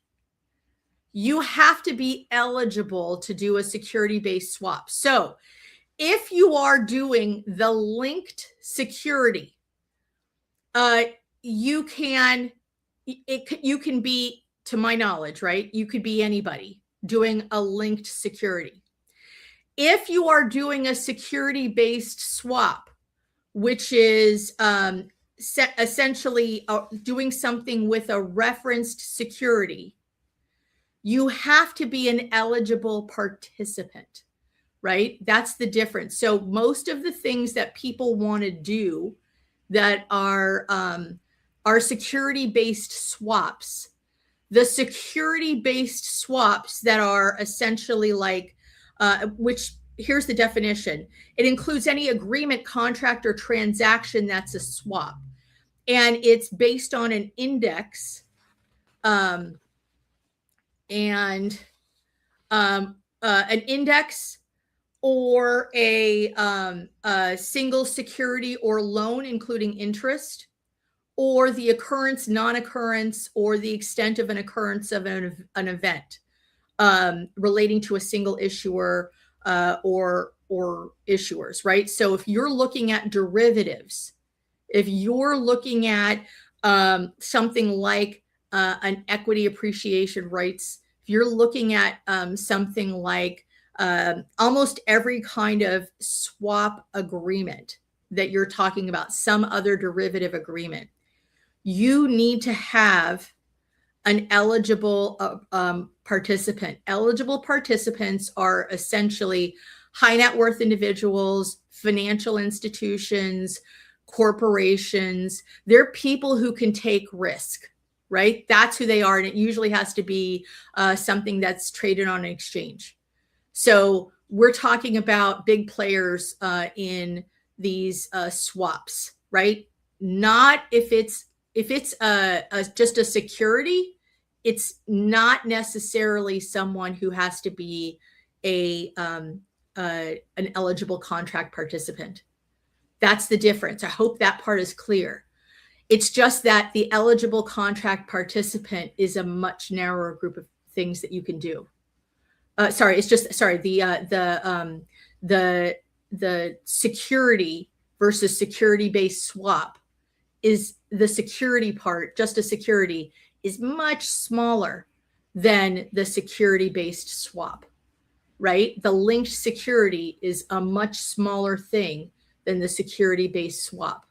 You have to be eligible to do a security-based swap. So if you are doing the linked security, you can be, to my knowledge, right? You could be anybody doing a linked security. If you are doing a security-based swap, which is essentially doing something with a referenced security, you have to be an eligible participant, right? That's the difference. So most of the things that people want to do that are security-based swaps, the security-based swaps that are essentially like, which, here's the definition. It includes any agreement, contract, or transaction that's a swap. And it's based on an index an index or a single security or loan, including interest, or the occurrence, non-occurrence, or the extent of an occurrence of an event relating to a single issuer or issuers, right? So if you're looking at derivatives, if you're looking at something like an equity appreciation rights, if you're looking at something like almost every kind of swap agreement that you're talking about, some other derivative agreement, you need to have an eligible participant. Eligible participants are essentially high net worth individuals, financial institutions, corporations. They're people who can take risk, right? That's who they are. And it usually has to be something that's traded on an exchange. So we're talking about big players in these swaps, right? Not if it's just a security, it's not necessarily someone who has to be an eligible contract participant. That's the difference. I hope that part is clear. It's just that the eligible contract participant is a much narrower group of things that you can do. The security versus security-based swap is the security part, just a security, is much smaller than the security-based swap, right? The linked security is a much smaller thing than the security-based swap.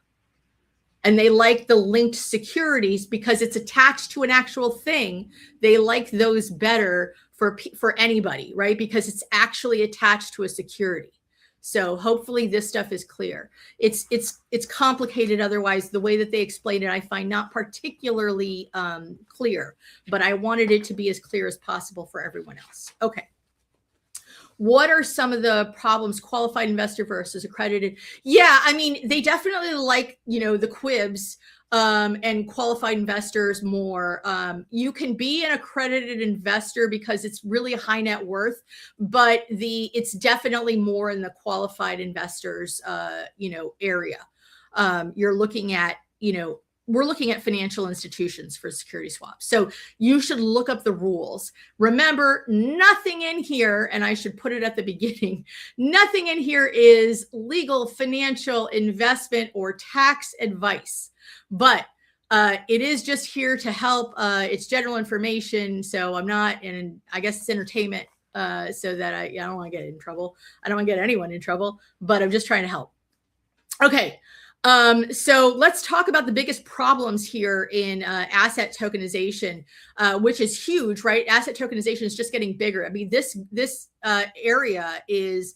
And they like the linked securities because it's attached to an actual thing. They like those better for anybody, right? Because it's actually attached to a security. So hopefully this stuff is clear. It's complicated otherwise. The way that they explain it, I find not particularly clear, but I wanted it to be as clear as possible for everyone else. Okay. What are some of the problems? Qualified investor versus accredited? Yeah, I mean, they definitely like, the quibs and qualified investors more. You can be an accredited investor because it's really a high net worth, but it's definitely more in the qualified investors, area. You're looking at, we're looking at financial institutions for security swaps. So you should look up the rules. Remember, nothing in here, and I should put it at the beginning, nothing in here is legal, financial, investment, or tax advice. But it is just here to help. It's general information. So I'm not, and I guess it's entertainment so that I don't want to get in trouble. I don't want to get anyone in trouble, but I'm just trying to help. Okay. So let's talk about the biggest problems here in asset tokenization, which is huge, right? Asset tokenization is just getting bigger. I mean, this area is,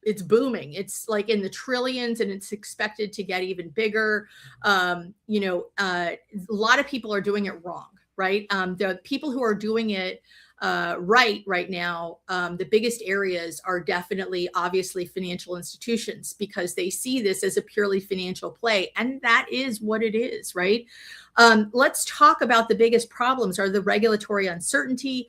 it's booming. It's like in the trillions, and it's expected to get even bigger. A lot of people are doing it wrong, right? The people who are doing it right now, the biggest areas are definitely, obviously, financial institutions, because they see this as a purely financial play, and that is what it is, right? Let's talk about the biggest problems are the regulatory uncertainty,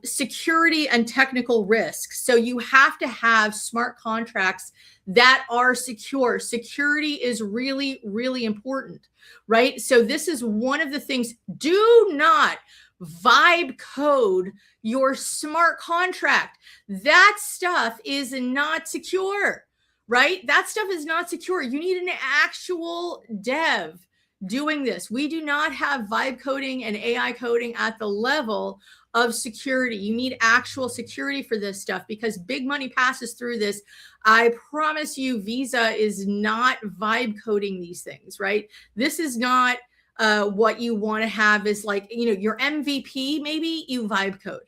security, and technical risks. So you have to have smart contracts that are secure. Security is really, really important, right? So this is one of the things. Do not vibe code your smart contract. That stuff is not secure, right? That stuff is not secure. You need an actual dev doing this. We do not have vibe coding and AI coding at the level of security. You need actual security for this stuff because big money passes through this. I promise you, Visa is not vibe coding these things, right? This is not what you want to have is like, your MVP, maybe you vibe code.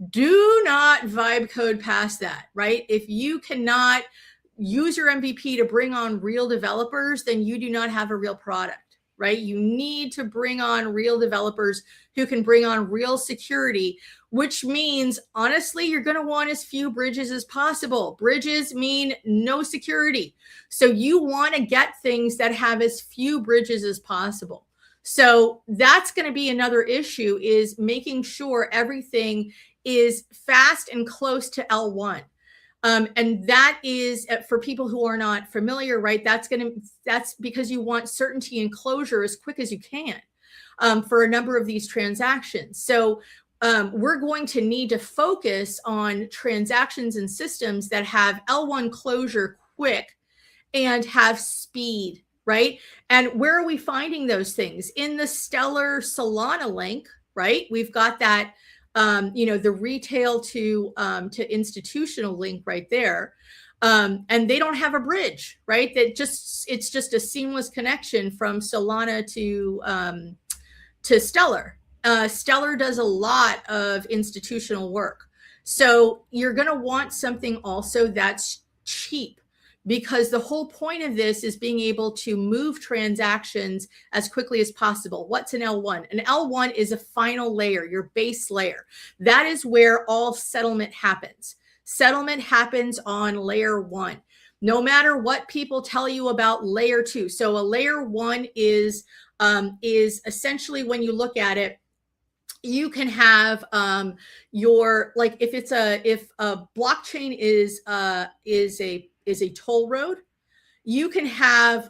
Do not vibe code past that, right? If you cannot use your MVP to bring on real developers, then you do not have a real product, right? You need to bring on real developers who can bring on real security, which means, honestly, you're going to want as few bridges as possible. Bridges mean no security. So you want to get things that have as few bridges as possible. So that's going to be another issue, is making sure everything is fast and close to L1. And that is, for people who are not familiar, right? That's because you want certainty and closure as quick as you can for a number of these transactions. So we're going to need to focus on transactions and systems that have L1 closure quick and have speed, right? And where are we finding those things? In the Stellar Solana link, right? We've got that, the retail to institutional link right there. And they don't have a bridge, right? It's just a seamless connection from Solana to Stellar. Stellar does a lot of institutional work. So you're going to want something also that's cheap, because the whole point of this is being able to move transactions as quickly as possible. What's an L1? An L1 is a final layer, your base layer. That is where all settlement happens. Settlement happens on layer 1. No matter what people tell you about layer 2. So a layer 1 is essentially, when you look at it, you can have if a blockchain is a toll road, you can have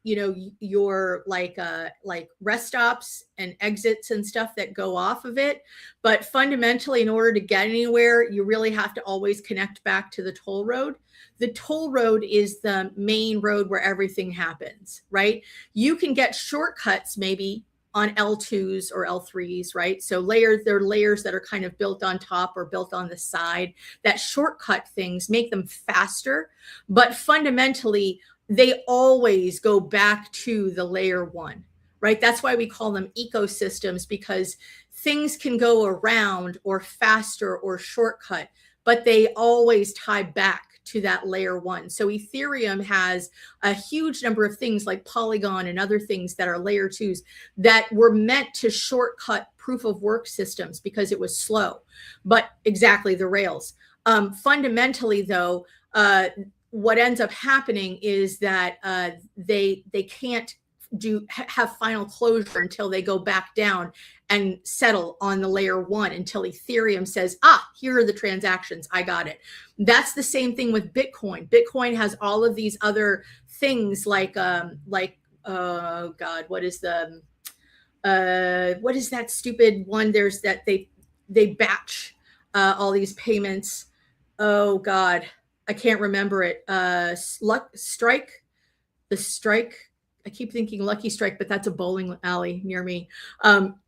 your like rest stops and exits and stuff that go off of it. But fundamentally, in order to get anywhere, you really have to always connect back to the toll road. The toll road is the main road where everything happens, right? You can get shortcuts maybe on L2s or L3s, right? So they're layers that are kind of built on top or built on the side that shortcut things, make them faster. But fundamentally, they always go back to the layer one, right? That's why we call them ecosystems, because things can go around or faster or shortcut, but they always tie back to that layer one. So Ethereum has a huge number of things like Polygon and other things that are layer twos that were meant to shortcut proof of work systems because it was slow, but exactly the rails. Fundamentally though, what ends up happening is that they can't have final closure until they go back down and settle on the layer one, until Ethereum says, here are the transactions, I got it. That's the same thing with Bitcoin. Bitcoin has all of these other things like oh God, what is that stupid one? There's that they batch all these payments. Oh God, I can't remember it. Strike. I keep thinking Lucky Strike, but that's a bowling alley near me.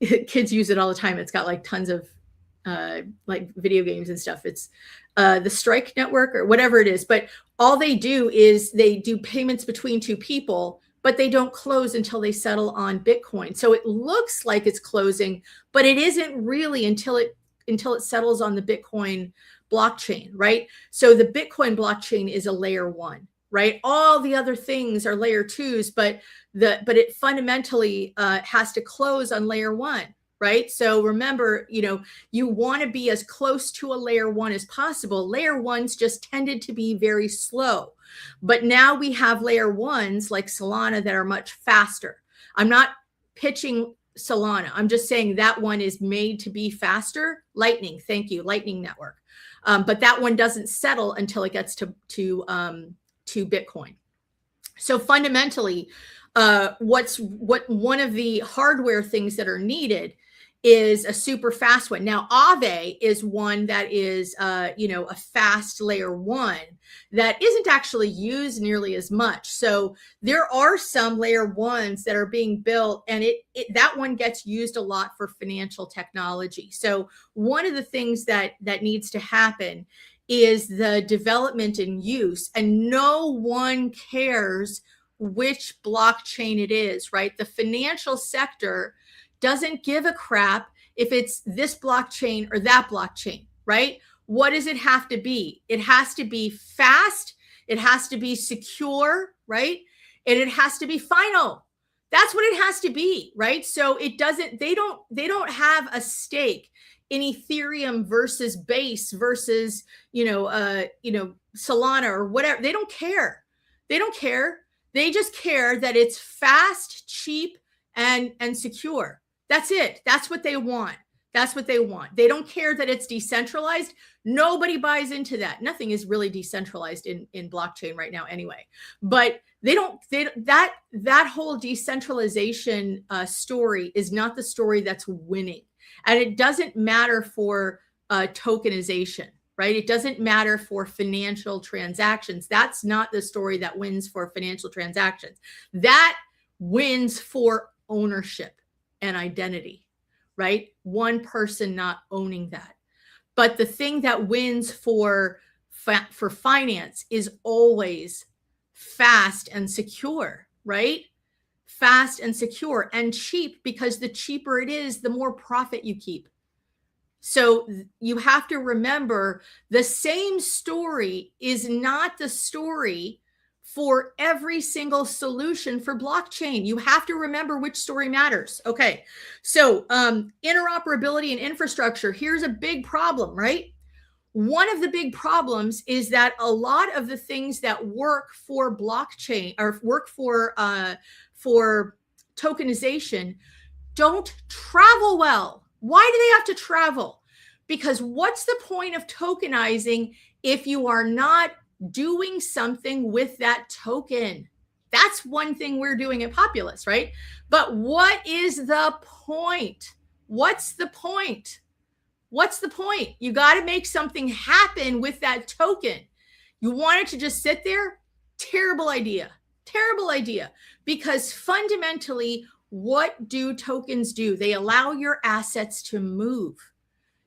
Kids use it all the time. It's got like tons of like video games and stuff. It's the Strike Network or whatever it is. But all they do is they do payments between two people, but they don't close until they settle on Bitcoin. So it looks like it's closing, but it isn't really until it settles on the Bitcoin blockchain, right? So the Bitcoin blockchain is a layer one, right? All the other things are layer twos, but it fundamentally has to close on layer one, right? So remember, you want to be as close to a layer one as possible. Layer ones just tended to be very slow, but now we have layer ones like Solana that are much faster. I'm not pitching Solana. I'm just saying that one is made to be faster. Lightning, thank you, Lightning Network. But that one doesn't settle until it gets to Bitcoin. So fundamentally, one of the hardware things that are needed is a super fast one. Now, Aave is one that is, a fast layer one that isn't actually used nearly as much. So there are some layer ones that are being built, and that one gets used a lot for financial technology. So one of the things that needs to happen is the development and use, and no one cares which blockchain it is, right? The financial sector doesn't give a crap if it's this blockchain or that blockchain, right? What does it have to be? It has to be fast, it has to be secure, right? And it has to be final. That's what it has to be, right? So they don't have a stake in Ethereum versus Base versus, Solana or whatever. They don't care. They just care that it's fast, cheap, and secure. That's it. That's what they want. They don't care that it's decentralized. Nobody buys into that. Nothing is really decentralized in blockchain right now anyway. But that whole decentralization story is not the story that's winning. And it doesn't matter for tokenization, right? It doesn't matter for financial transactions. That's not the story that wins for financial transactions. That wins for ownership and identity, right? One person not owning that. But the thing that wins for finance is always fast and secure, right? Fast and secure and cheap, because the cheaper it is, the more profit you keep. So you have to remember, the same story is not the story for every single solution for blockchain. You have to remember which story matters. Okay, so interoperability and infrastructure, here's a big problem, right? One of the big problems is that a lot of the things that work for blockchain or work for tokenization don't travel well. Why do they have to travel? Because what's the point of tokenizing if you are not doing something with that token? That's one thing we're doing at Populous, right? But what is the point? What's the point? You got to make something happen with that token. You want it to just sit there? Terrible idea. Because fundamentally, What do tokens do? They allow your assets to move.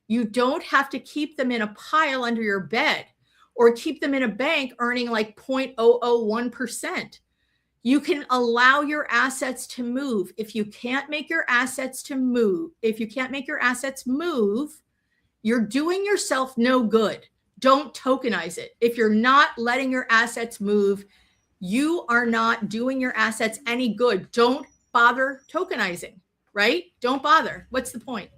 You don't have to keep them in a pile under your bed or keep them in a bank earning like 0.001%. You can allow your assets to move. If you can't make your assets move, you're doing yourself no good. Don't tokenize it. If you're not letting your assets move, you are not doing your assets any good. Don't bother tokenizing, right? Don't bother. What's the point?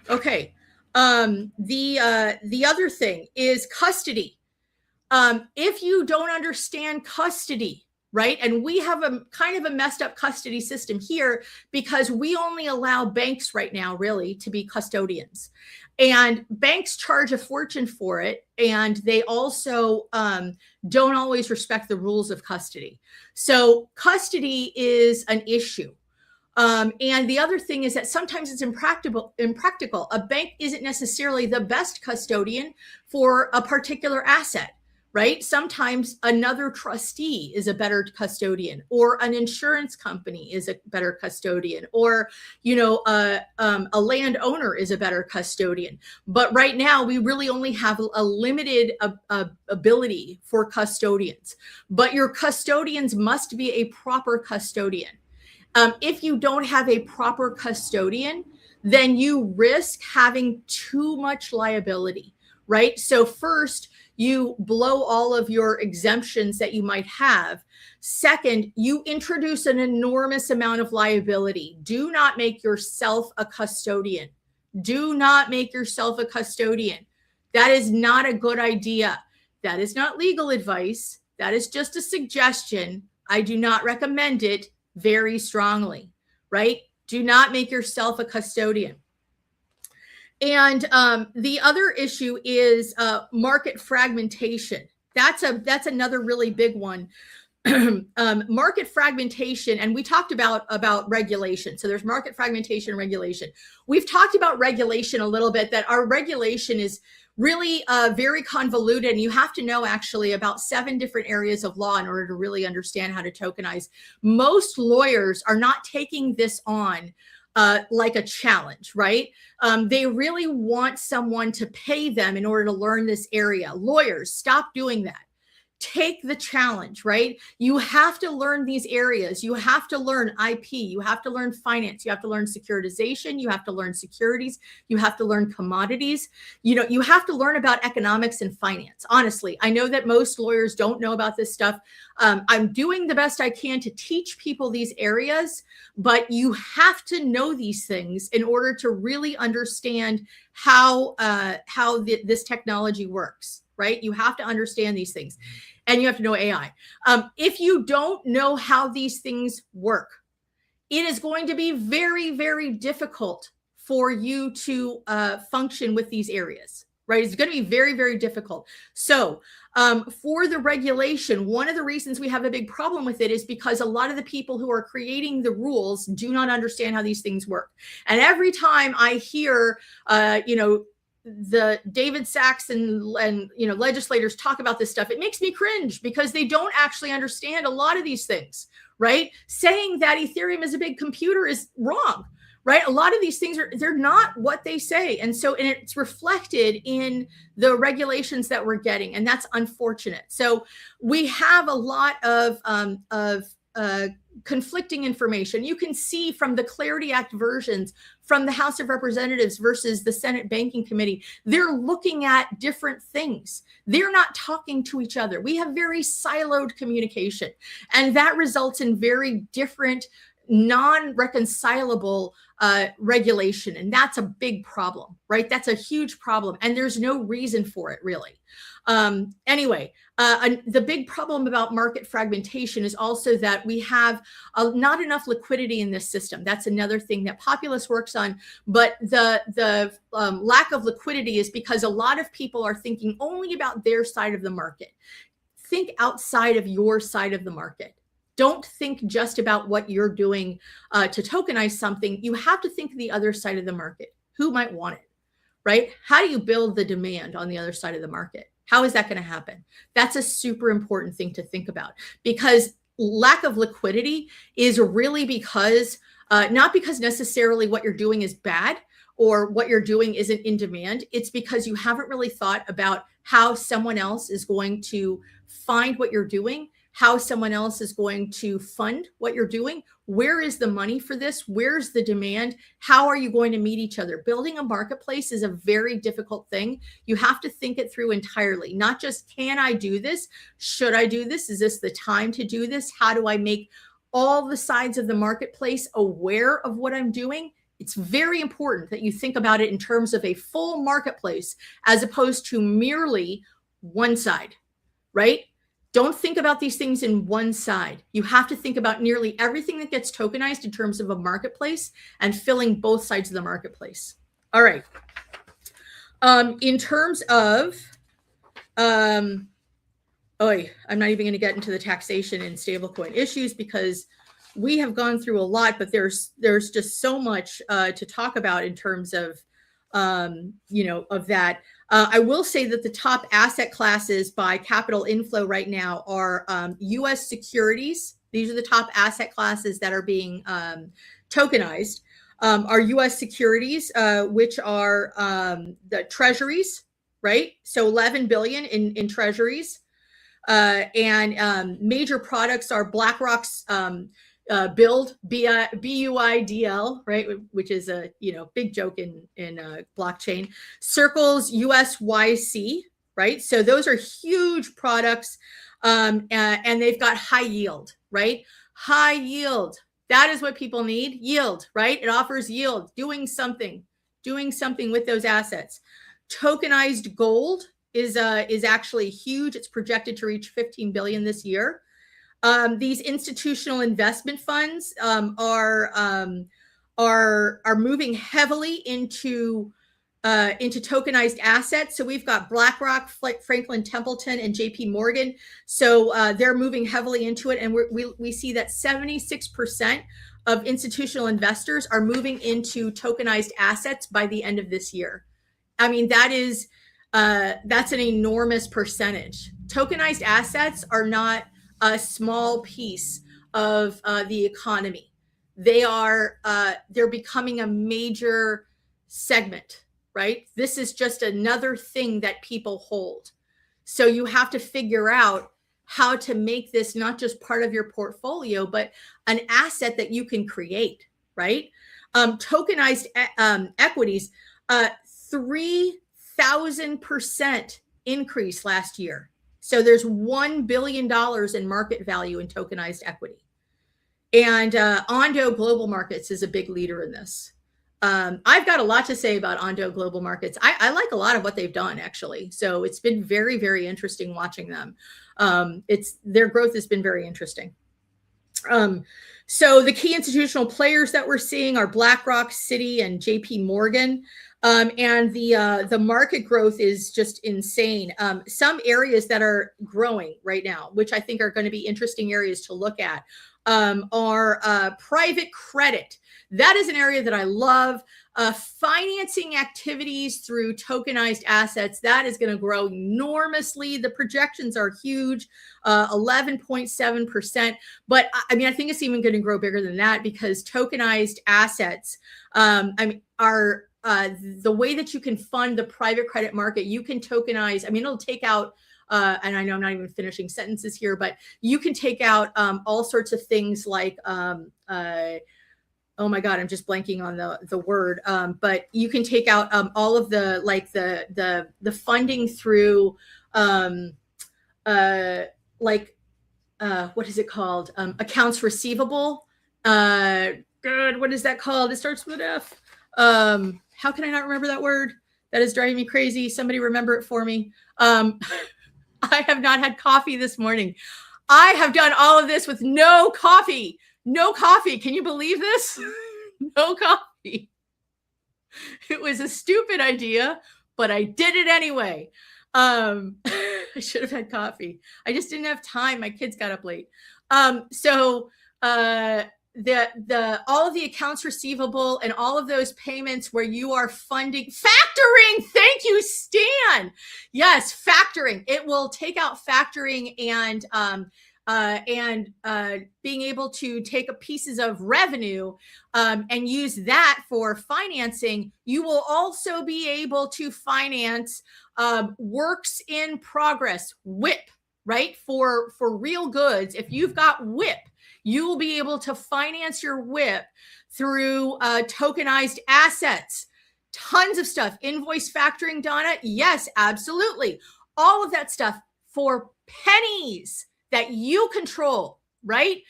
Okay. The other thing is custody. If you don't understand custody, right? And we have a kind of a messed up custody system here because we only allow banks right now really to be custodians. And banks charge a fortune for it. And they also don't always respect the rules of custody. So custody is an issue. And the other thing is that sometimes it's impractical. A bank isn't necessarily the best custodian for a particular asset, right? Sometimes another trustee is a better custodian, or an insurance company is a better custodian, or, a landowner is a better custodian. But right now we really only have a limited ability for custodians, but your custodians must be a proper custodian. If you don't have a proper custodian, then you risk having too much liability, right? So first, you blow all of your exemptions that you might have. Second, you introduce an enormous amount of liability. Do not make yourself a custodian. Do not make yourself a custodian. That is not a good idea. That is not legal advice. That is just a suggestion. I do not recommend it very strongly, right? Do not make yourself a custodian. And the other issue is market fragmentation. That's another really big one. Market fragmentation, and we talked about regulation. So there's market fragmentation and regulation. We've talked about regulation a little bit, that our regulation is really very convoluted, and you have to know actually about 7 different areas of law in order to really understand how to tokenize. Most lawyers are not taking this on like a challenge, right? They really want someone to pay them in order to learn this area. Lawyers, stop doing that. Take the challenge, right? You have to learn these areas. You have to learn IP. You have to learn finance. You have to learn securitization. You have to learn securities. You have to learn commodities. You have to learn about economics and finance. Honestly, I know that most lawyers don't know about this stuff. I'm doing the best I can to teach people these areas, but you have to know these things in order to really understand how this technology works. Right? You have to understand these things, and you have to know AI. If you don't know how these things work, it is going to be very, very difficult for you to function with these areas, right? It's going to be very, very difficult. So for the regulation, one of the reasons we have a big problem with it is because a lot of the people who are creating the rules do not understand how these things work. And every time I hear, the David Sachs and legislators talk about this stuff, it makes me cringe because they don't actually understand a lot of these things, right? Saying that Ethereum is a big computer is wrong, right? A lot of these things they're not what they say. And it's reflected in the regulations that we're getting, and that's unfortunate. So we have a lot of conflicting information. You can see from the Clarity Act versions from the House of Representatives versus the Senate Banking Committee, they're looking at different things. They're not talking to each other. We have very siloed communication, and that results in very different, non-reconcilable regulation. And that's a big problem, right? That's a huge problem. And there's no reason for it, really. Anyway, the big problem about market fragmentation is also that we have not enough liquidity in this system. That's another thing that Populous works on. But the lack of liquidity is because a lot of people are thinking only about their side of the market. Think outside of your side of the market. Don't think just about what you're doing to tokenize something. You have to think the other side of the market. Who might want it, right? How do you build the demand on the other side of the market? How is that going to happen? That's a super important thing to think about, because lack of liquidity is really because Not because necessarily what you're doing is bad or what you're doing isn't in demand. It's because you haven't really thought about how someone else is going to find what you're doing, how someone else is going to fund what you're doing. Where is the money for this? Where's the demand? How are you going to meet each other? Building a marketplace is a very difficult thing. You have to think it through entirely, not just, can I do this? Should I do this? Is this the time to do this? How do I make all the sides of the marketplace aware of what I'm doing? It's very important that you think about it in terms of a full marketplace as opposed to merely one side, right? Don't think about these things in one side. You have to think about nearly everything that gets tokenized in terms of a marketplace and filling both sides of the marketplace. All right. In terms of, I'm not even going to get into the taxation and stablecoin issues because we have gone through a lot, but there's just so much to talk about in terms of, of that. I will say that the top asset classes by capital inflow right now are U.S. securities. These are the top asset classes that are being tokenized. Are U.S. securities, which are the treasuries, right? So 11 billion in treasuries. And major products are BlackRock's Build, BUIDL, right, which is a big joke in blockchain. Circle's USYC, right? So those are huge products, and they've got high yield, right? High yield. That is what people need. Yield, right? It offers yield. Doing something with those assets. Tokenized gold is actually huge. It's projected to reach 15 billion this year. These institutional investment funds are moving heavily into tokenized assets. So we've got BlackRock, Franklin Templeton, and JP Morgan. So they're moving heavily into it, and we see that 76% of institutional investors are moving into tokenized assets by the end of this year. I mean, that's an enormous percentage. Tokenized assets are not a small piece of the economy. They're becoming a major segment, right? This is just another thing that people hold. So you have to figure out how to make this not just part of your portfolio, but an asset that you can create, right? Tokenized equities, 3,000% increase last year. So there's $1 billion in market value in tokenized equity. And Ondo Global Markets is a big leader in this. I've got a lot to say about Ondo Global Markets. I like a lot of what they've done, actually. So it's been very, very interesting watching them. Their growth has been very interesting. So the key institutional players that we're seeing are BlackRock, Citi, and JP Morgan. And the market growth is just insane. Some areas that are growing right now, which I think are going to be interesting areas to look at, are private credit. That is an area that I love. Financing activities through tokenized assets, that is going to grow enormously. The projections are huge, 11.7%. But I mean, I think it's even going to grow bigger than that because tokenized assets are the way that you can fund the private credit market. You can tokenize. I mean, it'll take out, and I know I'm not even finishing sentences here, but you can take out all sorts of things like, oh my God, I'm just blanking on the word. But you can take out all of the funding through what is it called? Accounts receivable. What is that called? It starts with an F. How can I not remember that word? That is driving me crazy. Somebody remember it for me. I have not had coffee this morning. I have done all of this with no coffee. No coffee. Can you believe this? No coffee. It was a stupid idea, but I did it anyway. I should have had coffee. I just didn't have time. My kids got up late. All of the accounts receivable and all of those payments where you are funding factoring. Thank you, Stan. Yes, factoring. It will take out factoring and and being able to take pieces of revenue and use that for financing, you will also be able to finance works in progress, WIP, right? For real goods. If you've got WIP, you will be able to finance your WIP through tokenized assets. Tons of stuff. Invoice factoring, Donna? Yes, absolutely. All of that stuff for pennies that you control, right?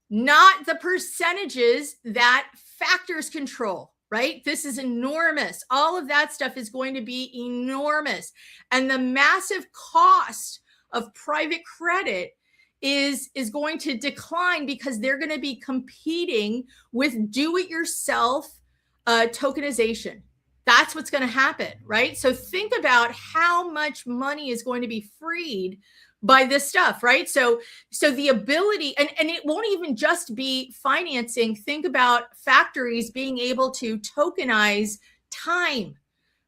Not the percentages that factors control, right? This is enormous. All of that stuff is going to be enormous. And the massive cost of private credit is going to decline because they're going to be competing with do-it-yourself tokenization. That's what's going to happen, right? So think about how much money is going to be freed by this stuff, right? So the ability, and it won't even just be financing. Think about factories being able to tokenize time,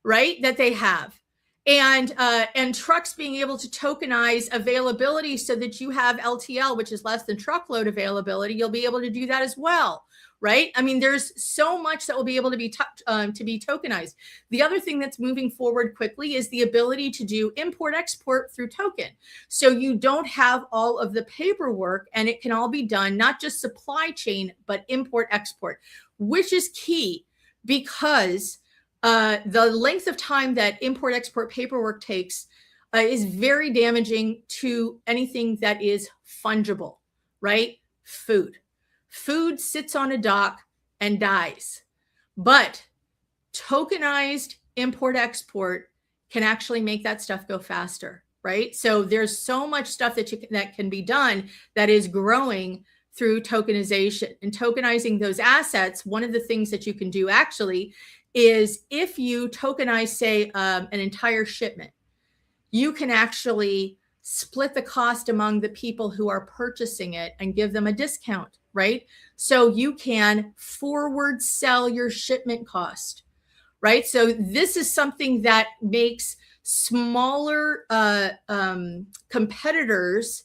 right? That they have. And trucks being able to tokenize availability so that you have LTL, which is less than truckload availability. You'll be able to do that as well, right? I mean, there's so much that will be able to be tokenized. The other thing that's moving forward quickly is the ability to do import-export through token. So you don't have all of the paperwork, and it can all be done, not just supply chain, but import-export, which is key because the length of time that import-export paperwork takes is very damaging to anything that is fungible, right? Food sits on a dock and dies. But tokenized import-export can actually make that stuff go faster, right? So there's so much stuff that can be done that is growing through tokenization. And tokenizing those assets, one of the things that you can do actually is if you tokenize, say, an entire shipment, you can actually split the cost among the people who are purchasing it and give them a discount, right? So you can forward sell your shipment cost, right? So this is something that makes smaller competitors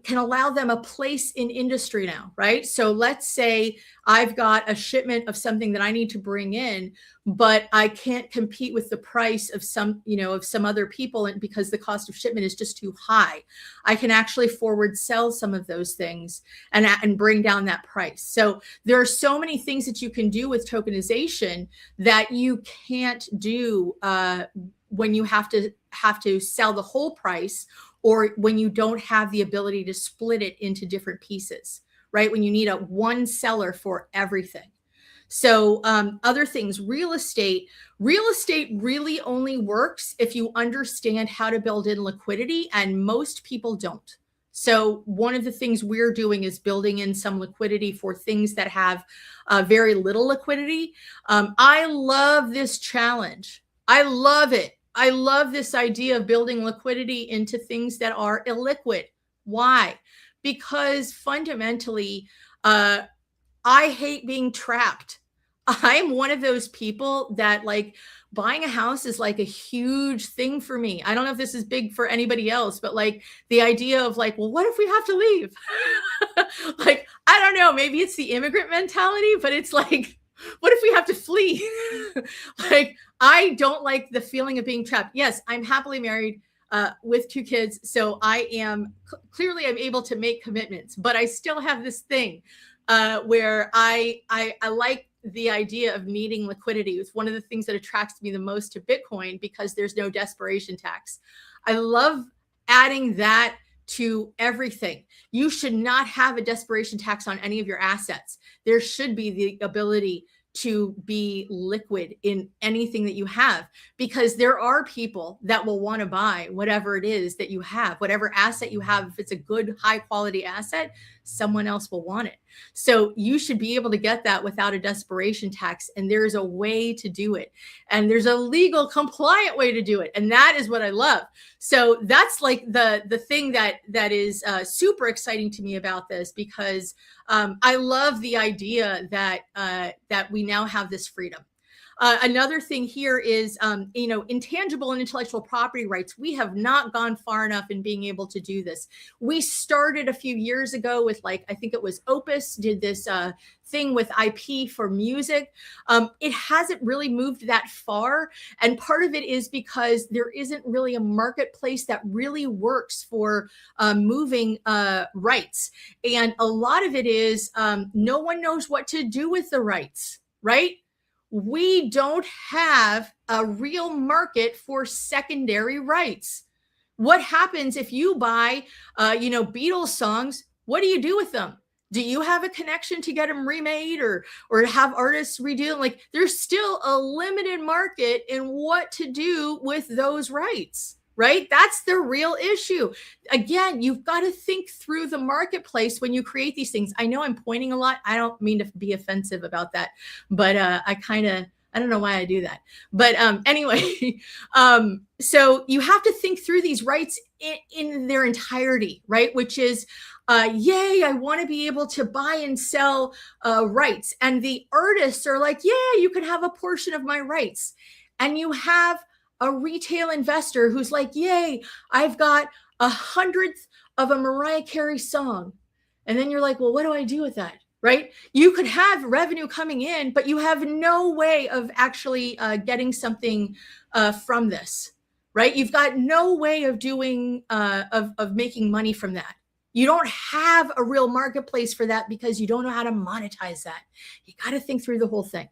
can allow them a place in industry now, right? So let's say I've got a shipment of something that I need to bring in, but I can't compete with the price of some other people, and because the cost of shipment is just too high, I can actually forward sell some of those things and bring down that price. So there are so many things that you can do with tokenization that you can't do when you have to sell the whole price, or when you don't have the ability to split it into different pieces, right? When you need one seller for everything. So other things, real estate really only works if you understand how to build in liquidity, and most people don't. So one of the things we're doing is building in some liquidity for things that have very little liquidity. I love this challenge. I love it. I love this idea of building liquidity into things that are illiquid. Why? Because fundamentally, I hate being trapped. I'm one of those people that, like, buying a house is like a huge thing for me. I don't know if this is big for anybody else, but like the idea of like, well, what if we have to leave? Like, I don't know, maybe it's the immigrant mentality, but it's like, what if we have to flee? Like, I don't like the feeling of being trapped. Yes, I'm happily married with 2 kids. So I am clearly I'm able to make commitments, but I still have this thing where I like the idea of needing liquidity. It's one of the things that attracts me the most to Bitcoin, because there's no desperation tax. I love adding that to everything. You should not have a desperation tax on any of your assets. There should be the ability to be liquid in anything that you have, because there are people that will want to buy whatever it is that you have, whatever asset you have. If it's a good, high quality asset, someone else will want it. So you should be able to get that without a desperation tax. And there's a way to do it. And there's a legal, compliant way to do it. And that is what I love. So that's like the thing that is super exciting to me about this, because I love the idea that we now have this freedom. Another thing here is, intangible and intellectual property rights. We have not gone far enough in being able to do this. We started a few years ago with, like, I think it was Opus did this thing with IP for music. It hasn't really moved that far. And part of it is because there isn't really a marketplace that really works for moving rights. And a lot of it is no one knows what to do with the rights, right? We don't have a real market for secondary rights. What happens if you buy, Beatles songs? What do you do with them? Do you have a connection to get them remade or have artists redo them? Like, there's still a limited market in what to do with those rights, right? That's the real issue. Again, you've got to think through the marketplace when you create these things. I know I'm pointing a lot. I don't mean to be offensive about that, but I don't know why I do that. But anyway, so you have to think through these rights in their entirety, right? Which is, yay, I want to be able to buy and sell rights. And the artists are like, yeah, you can have a portion of my rights. And you have a retail investor who's like, yay, I've got 1/100th of a Mariah Carey song. And then you're like, well, what do I do with that? Right? You could have revenue coming in, but you have no way of actually getting something from this, right? You've got no way of doing, of making money from that. You don't have a real marketplace for that because you don't know how to monetize that. You got to think through the whole thing.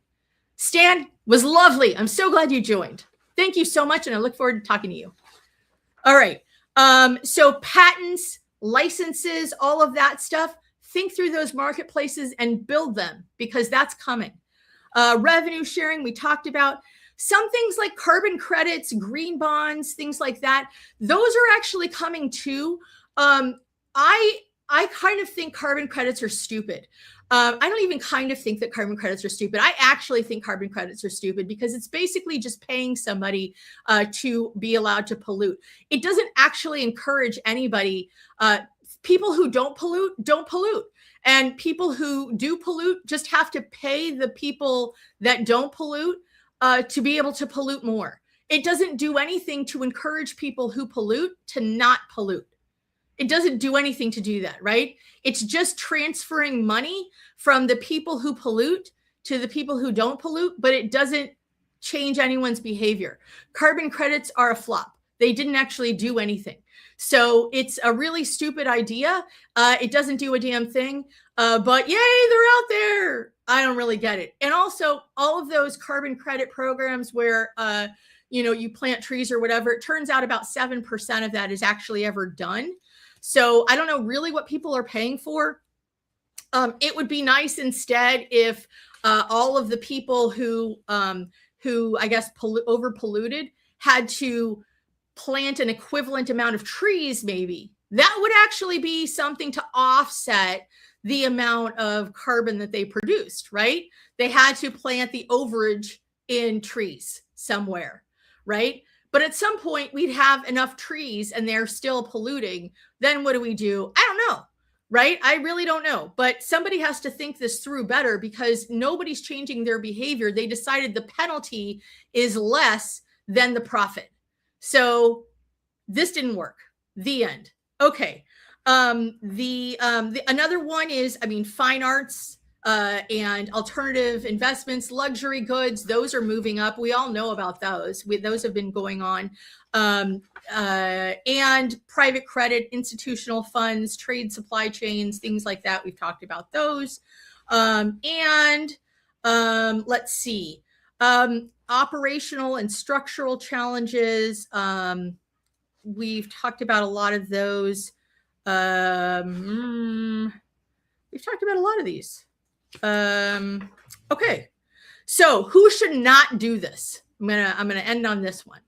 Stan, was lovely. I'm so glad you joined. Thank you so much, and I look forward to talking to you. All right. So patents, licenses, all of that stuff, think through those marketplaces and build them because that's coming. Revenue sharing, we talked about. Some things like carbon credits, green bonds, things like that, those are actually coming too. I kind of think carbon credits are stupid. I don't even kind of think that carbon credits are stupid. I actually think carbon credits are stupid because it's basically just paying somebody to be allowed to pollute. It doesn't actually encourage anybody. People who don't pollute. And people who do pollute just have to pay the people that don't pollute to be able to pollute more. It doesn't do anything to encourage people who pollute to not pollute. It doesn't do anything to do that, right? It's just transferring money from the people who pollute to the people who don't pollute, but it doesn't change anyone's behavior. Carbon credits are a flop. They didn't actually do anything. So it's a really stupid idea. It doesn't do a damn thing, but yay, they're out there. I don't really get it. And also all of those carbon credit programs where, you plant trees or whatever, it turns out about 7% of that is actually ever done. So I don't know really what people are paying for. It would be nice instead if all of the people who I guess over polluted had to plant an equivalent amount of trees. Maybe that would actually be something to offset the amount of carbon that they produced, right? They had to plant the overage in trees somewhere, right? But at some point we'd have enough trees and they're still polluting. Then what do we do? I don't know, right? I really don't know. But somebody has to think this through better because nobody's changing their behavior. They decided the penalty is less than the profit. So this didn't work. The end. Okay. Another one is, fine arts and alternative investments, luxury goods. Those are moving up. We all know about those. Those have been going on. And private credit, institutional funds, trade supply chains, things like that. We've talked about those. Let's see. Operational and structural challenges. We've talked about a lot of those. We've talked about a lot of these. Okay. So who should not do this? I'm gonna end on this one.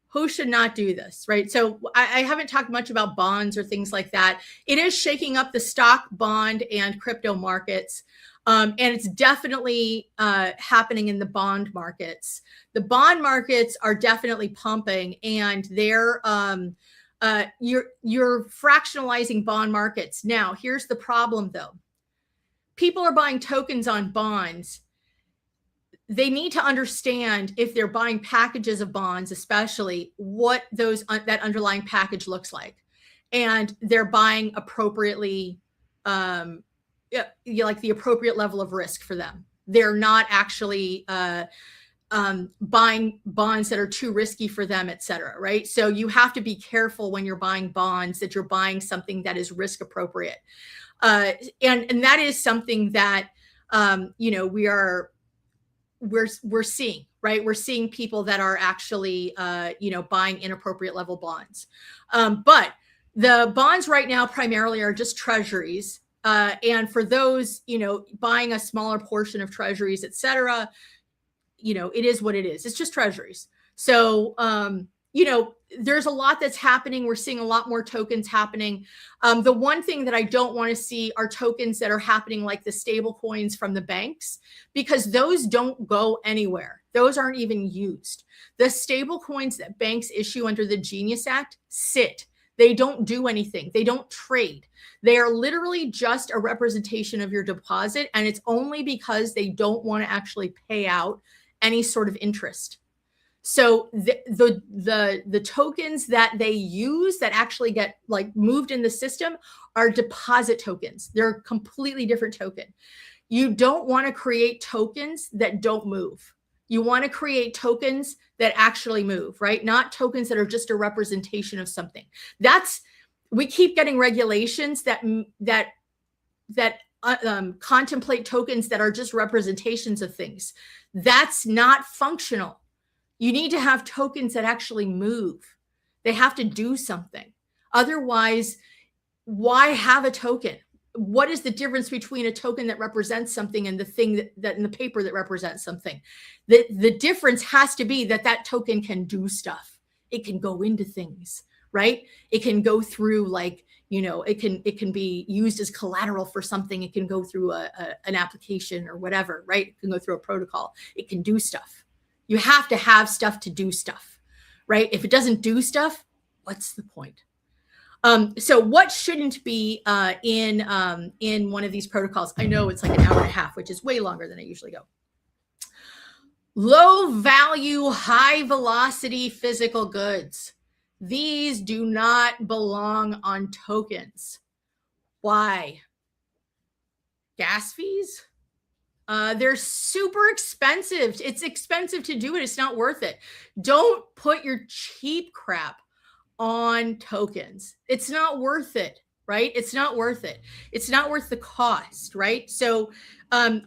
Who should not do this, right? So I haven't talked much about bonds or things like that. It is shaking up the stock, bond, and crypto markets. And it's definitely happening in the bond markets. The bond markets are definitely pumping, and they're you're fractionalizing bond markets. Now, here's the problem, though. People are buying tokens on bonds. they need to understand, if they're buying packages of bonds, especially, what that underlying package looks like, and they're buying appropriately, like the appropriate level of risk for them. They're not actually buying bonds that are too risky for them, et cetera, right? So you have to be careful when you're buying bonds that you're buying something that is risk appropriate. And that is something that, we're seeing, right? We're seeing people that are actually, buying inappropriate level bonds. But the bonds right now primarily are just treasuries. And for those, buying a smaller portion of treasuries, et cetera, it is what it is. It's just treasuries. So, there's a lot that's happening. We're seeing a lot more tokens happening. The one thing that I don't want to see are tokens that are happening like the stable coins from the banks, because those don't go anywhere. Those aren't even used. The stable coins that banks issue under the Genius Act sit. They don't do anything. They don't trade. They are literally just a representation of your deposit. And it's only because they don't want to actually pay out any sort of interest. So the tokens that they use that actually get like moved in the system are deposit tokens. They're a completely different token. You don't want to create tokens that don't move. You want to create tokens that actually move, right? Not tokens that are just a representation of something. We keep getting regulations that contemplate tokens that are just representations of things. That's not functional. You need to have tokens that actually move. They have to do something. Otherwise, why have a token? What is the difference between a token that represents something and the thing that in the paper that represents something? The difference has to be that token can do stuff. It can go into things, right? It can go through, like, it can be used as collateral for something. It can go through an application or whatever, right? It can go through a protocol. It can do stuff. You have to have stuff to do stuff, right? If it doesn't do stuff, what's the point? So what shouldn't be in one of these protocols? I know it's like an hour and a half, which is way longer than I usually go. Low value, high velocity physical goods. These do not belong on tokens. Why? Gas fees? They're super expensive. It's expensive to do it. It's not worth it. Don't put your cheap crap on tokens. It's not worth it, right? It's not worth it. It's not worth the cost, right? So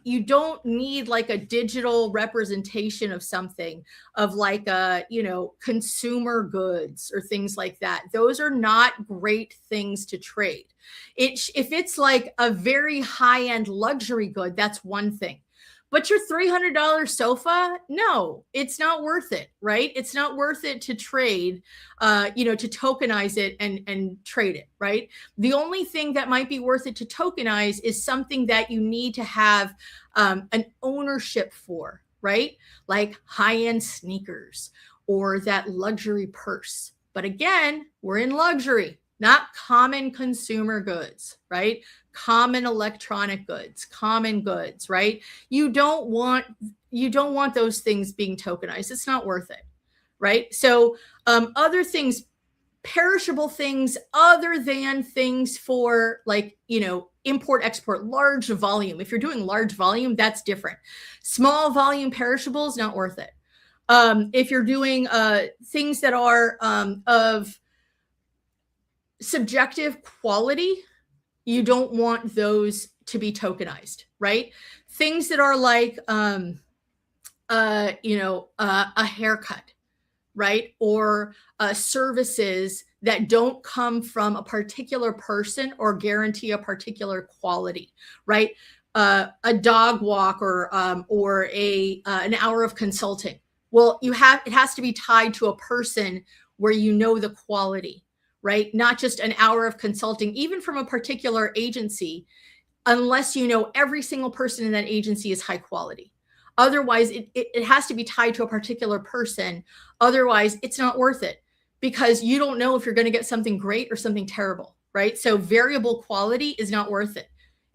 you don't need like a digital representation of something, of like consumer goods or things like that. Those are not great things to trade. If it's like a very high-end luxury good, that's one thing. But your $300 sofa, no, it's not worth it, right? It's not worth it to trade, to tokenize it and trade it, right? The only thing that might be worth it to tokenize is something that you need to have an ownership for, right? Like high-end sneakers or that luxury purse. But again, we're in luxury, not common consumer goods, right? Common electronic goods, common goods, right? You don't want those things being tokenized. It's not worth it, right? So other things, perishable things other than things for like, import, export, large volume. If you're doing large volume, that's different. Small volume perishables, not worth it. If you're doing things that are of subjective quality, you don't want those to be tokenized, right? Things that are like, a haircut, right? Or services that don't come from a particular person or guarantee a particular quality, right? A dog walk or an hour of consulting. Well, it has to be tied to a person where you know the quality, right? Not just an hour of consulting, even from a particular agency, unless you know every single person in that agency is high quality. Otherwise, it has to be tied to a particular person. Otherwise, it's not worth it because you don't know if you're going to get something great or something terrible, right? So variable quality is not worth it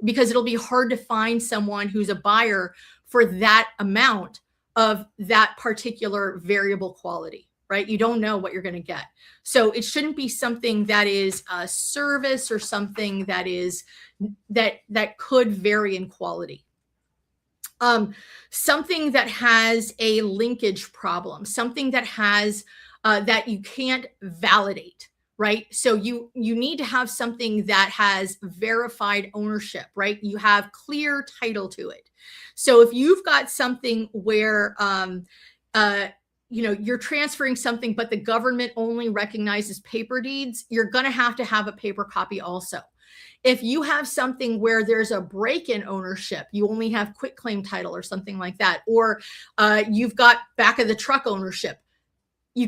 because it'll be hard to find someone who's a buyer for that amount of that particular variable quality, right? You don't know what you're going to get. So it shouldn't be something that is a service or something that is that could vary in quality. Something that has a linkage problem, something that has that you can't validate, right? So you need to have something that has verified ownership, right? You have clear title to it. So if you've got something where you're transferring something, but the government only recognizes paper deeds, you're going to have a paper copy also. If you have something where there's a break-in ownership, you only have quitclaim title or something like that, or you've got back of the truck ownership, you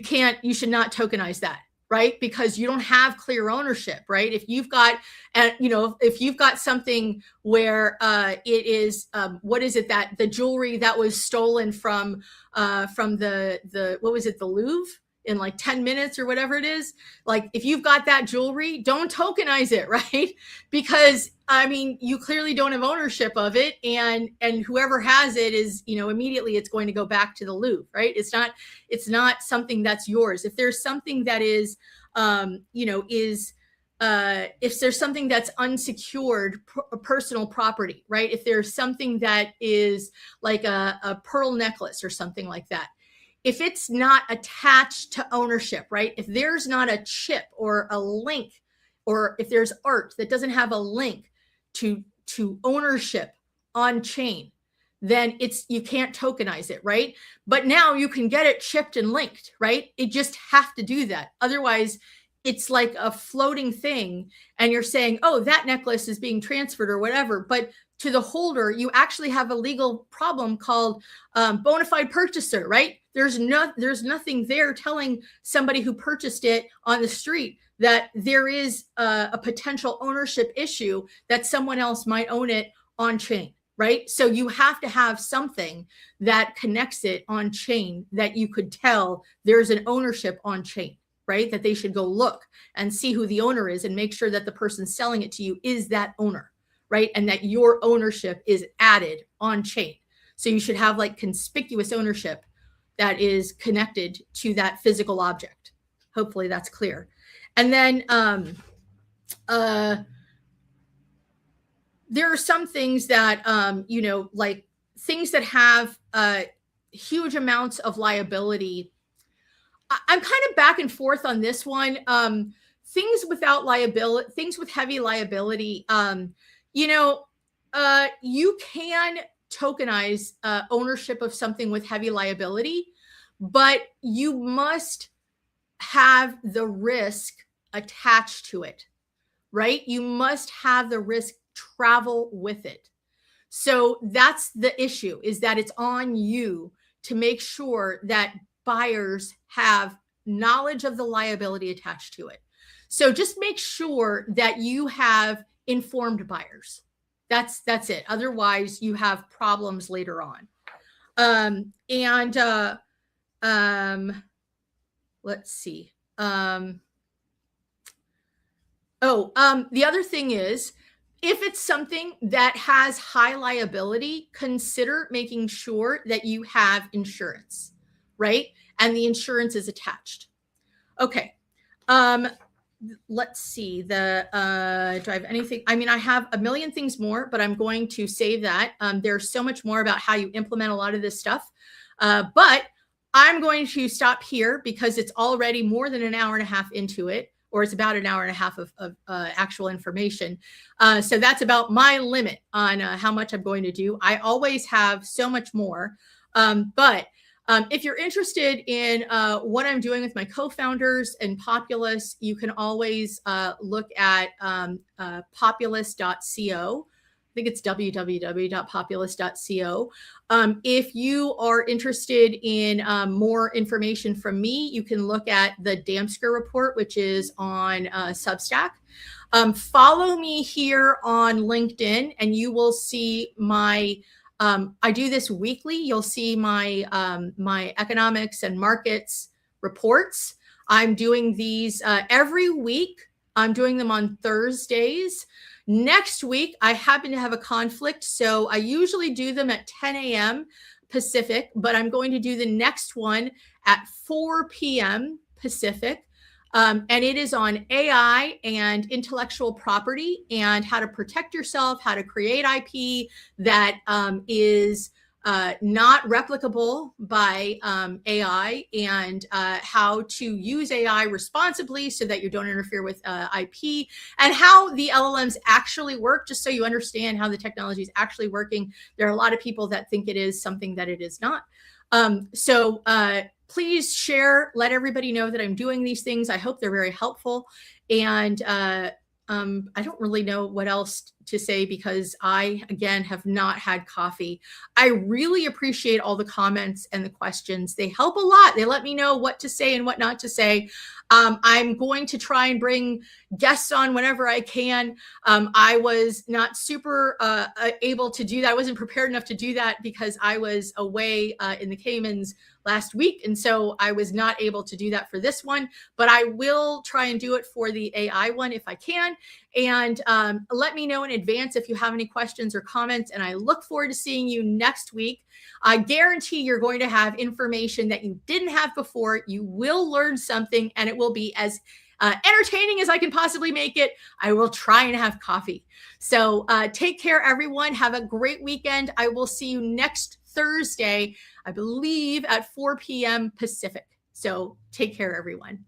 should not tokenize that, right? Because you don't have clear ownership, right? If you've got, if you've got something where it is, what is it, that the jewelry that was stolen from the what was it, the Louvre, in like 10 minutes or whatever it is, like if you've got that jewelry, don't tokenize it, right? Because I mean, you clearly don't have ownership of it, and whoever has it is, immediately it's going to go back to the Louvre, right? It's not something that's yours. If there's something that is, if there's something that's unsecured personal property, right? If there's something that is like a pearl necklace or something like that, if it's not attached to ownership, right? If there's not a chip or a link, or if there's art that doesn't have a link to ownership on chain, then you can't tokenize it, right? But now you can get it chipped and linked, right? It just have to do that. Otherwise, it's like a floating thing, and you're saying, oh, that necklace is being transferred or whatever, but to the holder, you actually have a legal problem called bona fide purchaser, right? There's nothing there telling somebody who purchased it on the street that there is a potential ownership issue, that someone else might own it on chain, right? So you have to have something that connects it on chain, that you could tell there's an ownership on chain, right? That they should go look and see who the owner is and make sure that the person selling it to you is that owner, right? And that your ownership is added on chain. So you should have like conspicuous ownership that is connected to that physical object. Hopefully that's clear. And then there are some things that, like things that have huge amounts of liability. I'm kind of back and forth on this one. Things without liability, things with heavy liability, you can tokenize ownership of something with heavy liability, but you must have the risk attached to it, right? You must have the risk travel with it. So that's the issue, is that it's on you to make sure that buyers have knowledge of the liability attached to it. So just make sure that you have informed buyers. That's it. Otherwise, you have problems later on. Let's see. The other thing is, if it's something that has high liability, consider making sure that you have insurance, right? And the insurance is attached. Okay. Let's see. Do I have anything? I mean, I have a million things more, but I'm going to save that. There's so much more about how you implement a lot of this stuff. But I'm going to stop here because it's already more than an hour and a half into it, or it's about an hour and a half of actual information. So that's about my limit on how much I'm going to do. I always have so much more. But if you're interested in what I'm doing with my co-founders and Populous, you can always look at populous.co. I think it's www.populous.co. If you are interested in more information from me, you can look at the Damsker report, which is on Substack. Follow me here on LinkedIn, and you will see my I do this weekly. You'll see my my economics and markets reports. I'm doing these every week. I'm doing them on Thursdays. Next week, I happen to have a conflict, so I usually do them at 10 a.m., Pacific, but I'm going to do the next one at 4 p.m. Pacific. And it is on AI and intellectual property and how to protect yourself, how to create IP that is not replicable by AI, and how to use AI responsibly so that you don't interfere with IP, and how the LLMs actually work, just so you understand how the technology is actually working. There are a lot of people that think it is something that it is not. So please share, let everybody know that I'm doing these things. I hope they're very helpful. And I don't really know what else to say because I, again, have not had coffee. I really appreciate all the comments and the questions. They help a lot. They let me know what to say and what not to say. I'm going to try and bring guests on whenever I can. I was not super able to do that. I wasn't prepared enough to do that because I was away in the Caymans last week. And so I was not able to do that for this one, but I will try and do it for the AI one if I can. And let me know in advance if you have any questions or comments. And I look forward to seeing you next week. I guarantee you're going to have information that you didn't have before. You will learn something, and it will be as entertaining as I can possibly make it. I will try and have coffee. So take care, everyone. Have a great weekend. I will see you next Thursday, I believe at 4 p.m. Pacific. So take care, everyone.